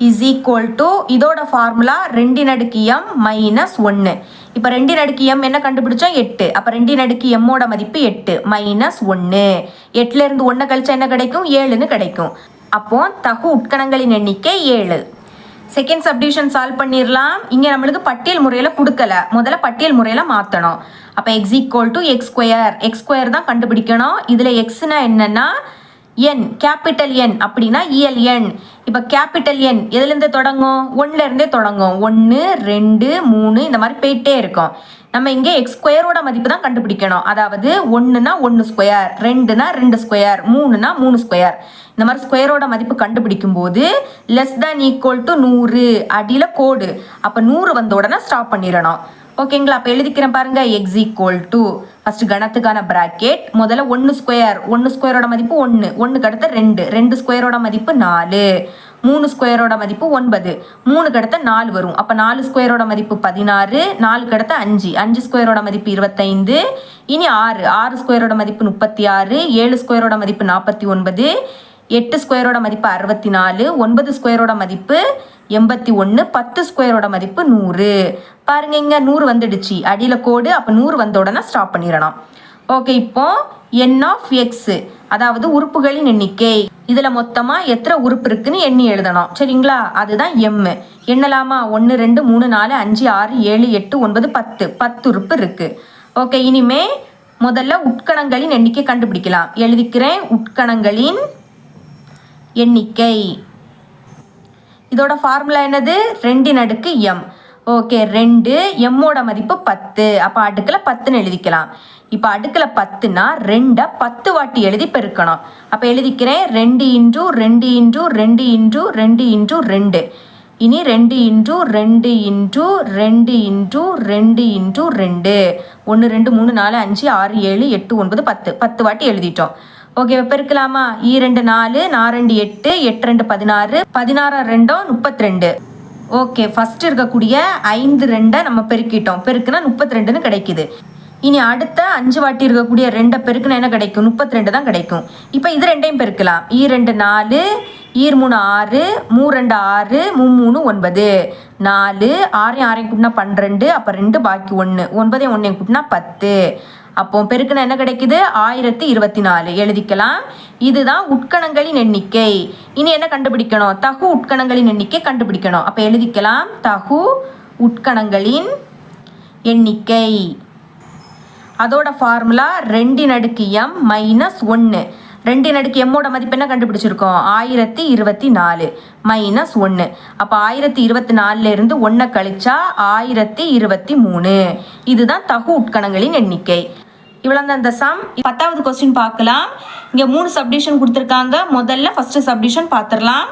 இஸ் ஈக்குவல் டு இதோட ஃபார்முலா 2 அடுக்கு m மைனஸ் 1. இப்போ 2 அடுக்கு m என்ன கண்டுபிடிச்சோம்? 8. அப்போ 2 அடுக்கு mோட மதிப்பு 8 மைனஸ் 1. 8லேருந்து 1 கழிச்சா என்ன கிடைக்கும்? 7ன்னு கிடைக்கும். அப்போ தகு உட்கணங்களின் எண்ணிக்கை 7. செகண்ட் சப்டிவிஷன் சால்வ் பண்ணிடலாம். இங்கே நம்மளுக்கு பட்டியல் முறையில் கொடுக்கல. முதல்ல பட்டியல் முறையில் மாற்றணும். அப்போ x equal to X square தான் கண்டுபிடிக்கணும். இதில் எக்ஸ்னா என்னன்னா n, கேபிட்டல் N அப்படின்னா இயல் எண். இப்போ கேபிட்டல் N எதுலேருந்து தொடங்கும்? 1லேருந்தே தொடங்கும். 1 2 3 இந்த மாதிரி போயிட்டே இருக்கும். நம்ம இங்கே எக்ஸ் ஸ்கொயரோட மதிப்பு தான் கண்டுபிடிக்கணும். அதாவது 1னா 1 ஸ்கொயர், 2னா 2 ஸ்கொயர், 3னா 3 ஸ்கொயர். இந்த மாதிரி ஸ்கொயரோட மதிப்பு கண்டுபிடிக்கும் போது லெஸ் தேன் ஈக்குவல் டு 100 அடியில் கோடு. அப்போ 100 வந்த உடனே ஸ்டாப் பண்ணிடணும். ஓகேங்களா? அப்போ எழுதிக்கிறேன் பாருங்க. எக்ஸ் ஈக்குவல் டு ஃபர்ஸ்ட் கணத்துக்கான பிராக்கெட். முதல்ல 1 ஸ்கொயரோட மதிப்பு 1 அடுத்த 2 ஸ்கொயரோட மதிப்பு 4, 3 ஸ்கொயரோட மதிப்பு 9, 3 அடுத்த 4 வரும். அப்போ 4 ஸ்கொயரோட மதிப்பு 16, 4 அடுத்த 5 ஸ்கொயரோட மதிப்பு 25. இனி 6 ஸ்கொயரோட மதிப்பு 36, 7 ஸ்கொயரோட மதிப்பு 49, 8 ஸ்கொயரோட மதிப்பு 64, 9 ஸ்கொயரோட மதிப்பு 81, 10 ஸ்கொயரோட மதிப்பு 100. பாருங்க, இங்க 100 வந்துடுச்சு அடியில் கோடு. அப்போ 100 வந்த உடனே ஸ்டாப் பண்ணிடணும். ஓகே, இப்போ n ஆஃப் எக்ஸ், அதாவது உறுப்புகளின் எண்ணிக்கை. இதில் மொத்தமாக எத்தனை உறுப்பு இருக்குன்னு எண்ணி எழுதணும். சரிங்களா? அதுதான் m. எண்ணலாமா? 1 2 3 4 5 6 7 8 9 10 உறுப்பு இருக்கு. ஓகே, இனிமே முதல்ல உட்கணங்களின் எண்ணிக்கை கண்டுபிடிக்கலாம். எழுதிக்கிறேன். உட்கணங்களின் எண்ணிக்கை இதோட ஃபார்முலா என்னது? 2 அடுக்கு m. ஓகே, 2 mோட மதிப்பு 10. அப்போ அடுக்கில் 10ன்னு எழுதிக்கலாம். இப்போ அடுக்கில் 10னா 2 10 வாட்டி எழுதி பெருக்கணும். அப்போ எழுதிக்கிறேன். 2 இன்ட்டு 2 இன்ட்டு 2 இன்ட்டு 2 இன்ட்டு 2. இனி 2 இன்ட்டு 2 இன்ட்டு 2 இன்ட்டு 2 இன்ட்டு 2. 1 2 3 4 5 6 7 8 9 10 வாட்டி எழுதிட்டோம். ஓகே, பெருக்கலாமா? 2 4 4 8 8 2 16, 16 2 32. ஓகே, ஃபர்ஸ்ட் இருக்கக்கூடிய 5 2 நம்ம பெருக்கிட்டோம். பெருக்குனா 32ன்னு கிடைக்குது. இனி அடுத்த 5 வாட்டி இருக்கக்கூடிய 2 பெருக்குனா என்ன கிடைக்கும்? 32 தான் கிடைக்கும். இப்போ இது ரெண்டையும் பெருக்கலாம். 2 4, 3 6, 3 6, 3 9. 4 6 6 கூட்டினா 12, அப்போ 2 பாக்கி 1, 9 1 கூட்டினா 10. அப்போ பெருக்குனா என்ன கிடைக்குது? 1024 எழுதிக்கலாம். இதுதான் உட்கணங்களின் எண்ணிக்கை. இனி என்ன கண்டுபிடிக்கணும்? தகு உட்கணங்களின் எண்ணிக்கை கண்டுபிடிக்கணும். அப்போ எழுதிக்கலாம் தகு உட்கணங்களின் எண்ணிக்கை. அதோட ஃபார்முலா 2m - 1. 2m மதிப்பு என்ன கண்டுபிடிச்சிருக்கோம்? 1024 - 1. அப்போ 1024 இருந்து 1 கழிச்சா 1023. இதுதான் தகு உட்கணங்களின் எண்ணிக்கை. இவ்வளோ தான் இந்த சம். 10வது கொஸ்டின் பார்க்கலாம். இங்கே 3 சப்டிவிஷன் கொடுத்துருக்காங்க. முதல்ல ஃபர்ஸ்ட் சப்டிவிஷன் பார்த்துடலாம்.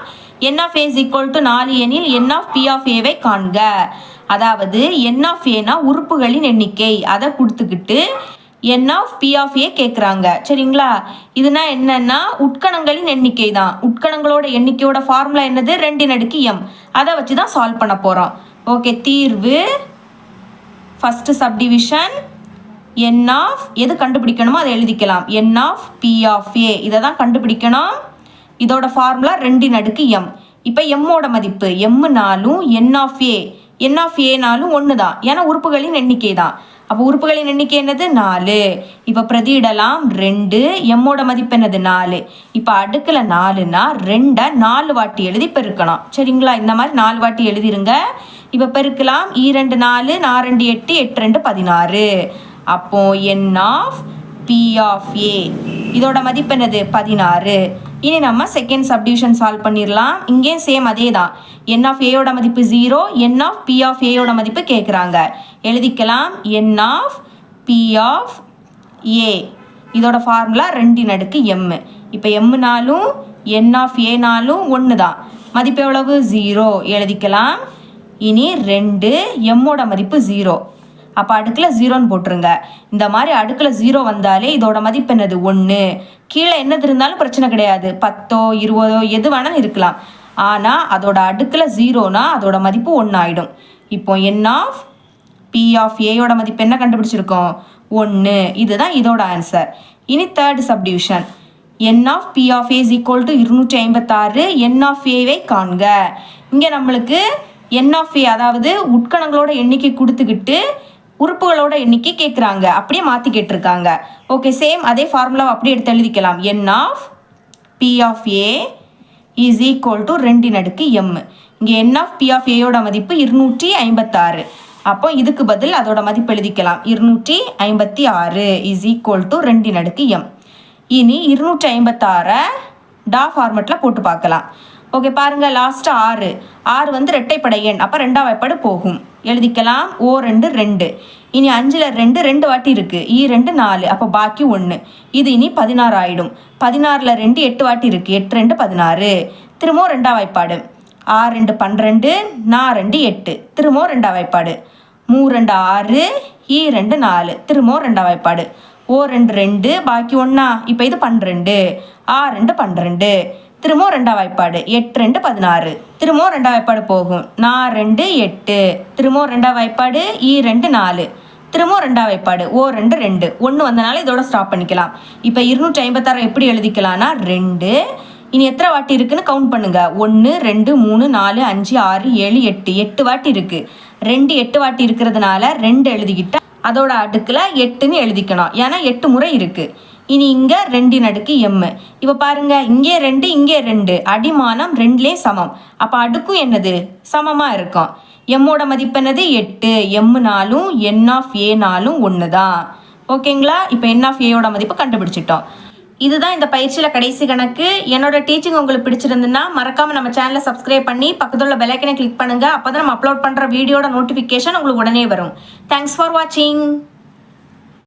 n of a = 4 எனில் n of p of a வை காண்க. அதாவது n of a உறுப்புகளின் எண்ணிக்கை அதை கொடுத்துக்கிட்டு n of p of a கேட்குறாங்க. சரிங்களா? இதுனா என்னன்னா உட்கணங்களின் எண்ணிக்கை தான். உட்கணங்களோட எண்ணிக்கையோட ஃபார்முலா என்னது? 2m. அதை வச்சு தான் சால்வ் பண்ண போகிறோம். ஓகே, தீர்வு ஃபர்ஸ்ட் சப்டிவிஷன் n of எது கண்டுபிடிக்கணுமோ அதை எழுதிக்கலாம். n of p of a இதை தான் கண்டுபிடிக்கணும். இதோட ஃபார்முலா 2m. இப்போ m மதிப்பு m-னாலும் n of a-னாலும் 1 தான். ஏன்னா உறுப்புகளின் எண்ணிக்கை தான். அப்போ உறுப்புகளின் எண்ணிக்கை என்னது? 4. இப்போ பிரதியிடலாம் 2. m மதிப்பு என்னது? 4. இப்போ அடுக்கில் 4னா 2 4 வாட்டி எழுதி பெருக்கணும். சரிங்களா? இந்த மாதிரி 4 வாட்டி எழுதிருங்க. இப்போ பெருக்கலாம். 2 4, 4 2 8, 8 2 16. அப்போ n of p of a இதோட மதிப்பு என்னது? 16. இனி நம்ம செகண்ட் சப்டிவிஷன் சால்வ் பண்ணிடலாம். இங்கேயும் சேம் அதே தான். n of a மதிப்பு 0, n of p of a மதிப்பு கேட்குறாங்க. எழுதிக்கலாம் n of p of a இதோட ஃபார்முலா 2m. இப்போ m-னாலும் n of a-னாலும் 1 தான். மதிப்பு எவ்வளவு? 0 எழுதிக்கலாம். இனி 2 m மதிப்பு 0. அப்போ அடுக்கில் 0ன்னு போட்டுருங்க. இந்த மாதிரி அடுக்கில் 0 வந்தாலே இதோட மதிப்பு என்னது? 1. கீழே என்னது இருந்தாலும் பிரச்சனை கிடையாது. 10 20 எது வேணாலும் இருக்கலாம். ஆனால் அதோட அடுக்கில் 0னா அதோட மதிப்பு 1 ஆகிடும். இப்போ n of p of a மதிப்பு என்ன கண்டுபிடிச்சிருக்கோம்? 1. இதுதான் இதோட ஆன்சர். இனி third subdivision n of p of a = 256. n of a வை காண்க. இங்கே நம்மளுக்கு n of a அதாவது உட்கணங்களோட எண்ணிக்கை கொடுத்துக்கிட்டு உறுப்புகளோட எண்ணிக்கை கேட்குறாங்க. அப்படியே மாற்றி கேட்டிருக்காங்க. ஓகே, சேம் அதே ஃபார்முலாவை அப்படியே எடுத்து எழுதிக்கலாம். n of p of a = 2m. இங்கே n of p of a மதிப்பு 256. அப்போ இதுக்கு பதில் அதோட மதிப்பு எழுதிக்கலாம். 256 = 2m. இனி 256 டா ஃபார்மெட்டில் போட்டு பார்க்கலாம். ஓகே, பாருங்கள். லாஸ்ட்டு 6 வந்து இரட்டைப்படை எண். அப்போ 2ஆம் வாய்ப்பாடு போகும். எழுதிக்கலாம். O 2 2. இனி 5ல் 2 2 வாட்டி இருக்குது. 2 4. அப்போ பாக்கி 1. இது இனி 16 ஆகிடும். 16ல் 2 8 வாட்டி இருக்குது. 8 2 16. திரும்பவும் 2ஆம் வாய்ப்பாடு. 6 2 12, 4 2 8. திரும்பவும் 2ஆம் வாய்ப்பாடு. 3 2 6, 2 4. திரும்பவும் 2ஆம் வாய்ப்பாடு. O 2 2, பாக்கி 1. இப்போ இது 12. 6 2 12. திரும்பவும் 2ஆம் வாய்ப்பாடு. 8 2 16. திரும்பவும் 2ஆம் வாய்ப்பாடு போகும். 4 2 8. திரும்பவும் 2ஆம் வாய்ப்பாடு. 2 4. திரும்பவும் 2ஆம் வாய்ப்பாடு. O 2 2. 1 வந்தனால இதோட ஸ்டாப் பண்ணிக்கலாம். இப்போ 256 எப்படி எழுதிக்கலாம்னா 2. இனி எத்தனை வாட்டி இருக்குன்னு கவுண்ட் பண்ணுங்க. 1 2 3 4 5 6 7 8. 8 வாட்டி இருக்கு. 2 8 வாட்டி இருக்கிறதுனால 2 எழுதிக்கிட்டா அதோட அடுக்கில் 8ன்னு எழுதிக்கணும். ஏன்னா 8 முறை இருக்கு. இனி இங்கே 2m. இப்போ பாருங்க, இங்கே 2 இங்கே 2. அடிமானம் 2லேயும் சமம். அப்போ அடுக்கும் என்னது? சமமாக இருக்கும். m மதிப்பு என்னது? 8. m-னாலும் n of a-னாலும் 1 தான். ஓகேங்களா? இப்போ n of a மதிப்பு கண்டுபிடிச்சிட்டோம். இதுதான் இந்த பயிற்சியில் கடைசி கணக்கு. என்னோட டீச்சிங் உங்களுக்கு பிடிச்சிருந்துன்னா மறக்காமல் நம்ம சேனலை சப்ஸ்கிரைப் பண்ணி பக்கத்தில் உள்ள பெல் ஐக்கனை கிளிக் பண்ணுங்கள். அப்போ தான் நம்ம அப்லோட் பண்ணுற வீடியோட நோட்டிஃபிகேஷன் உங்களுக்கு உடனே வரும். தேங்க்ஸ் ஃபார் வாட்சிங்.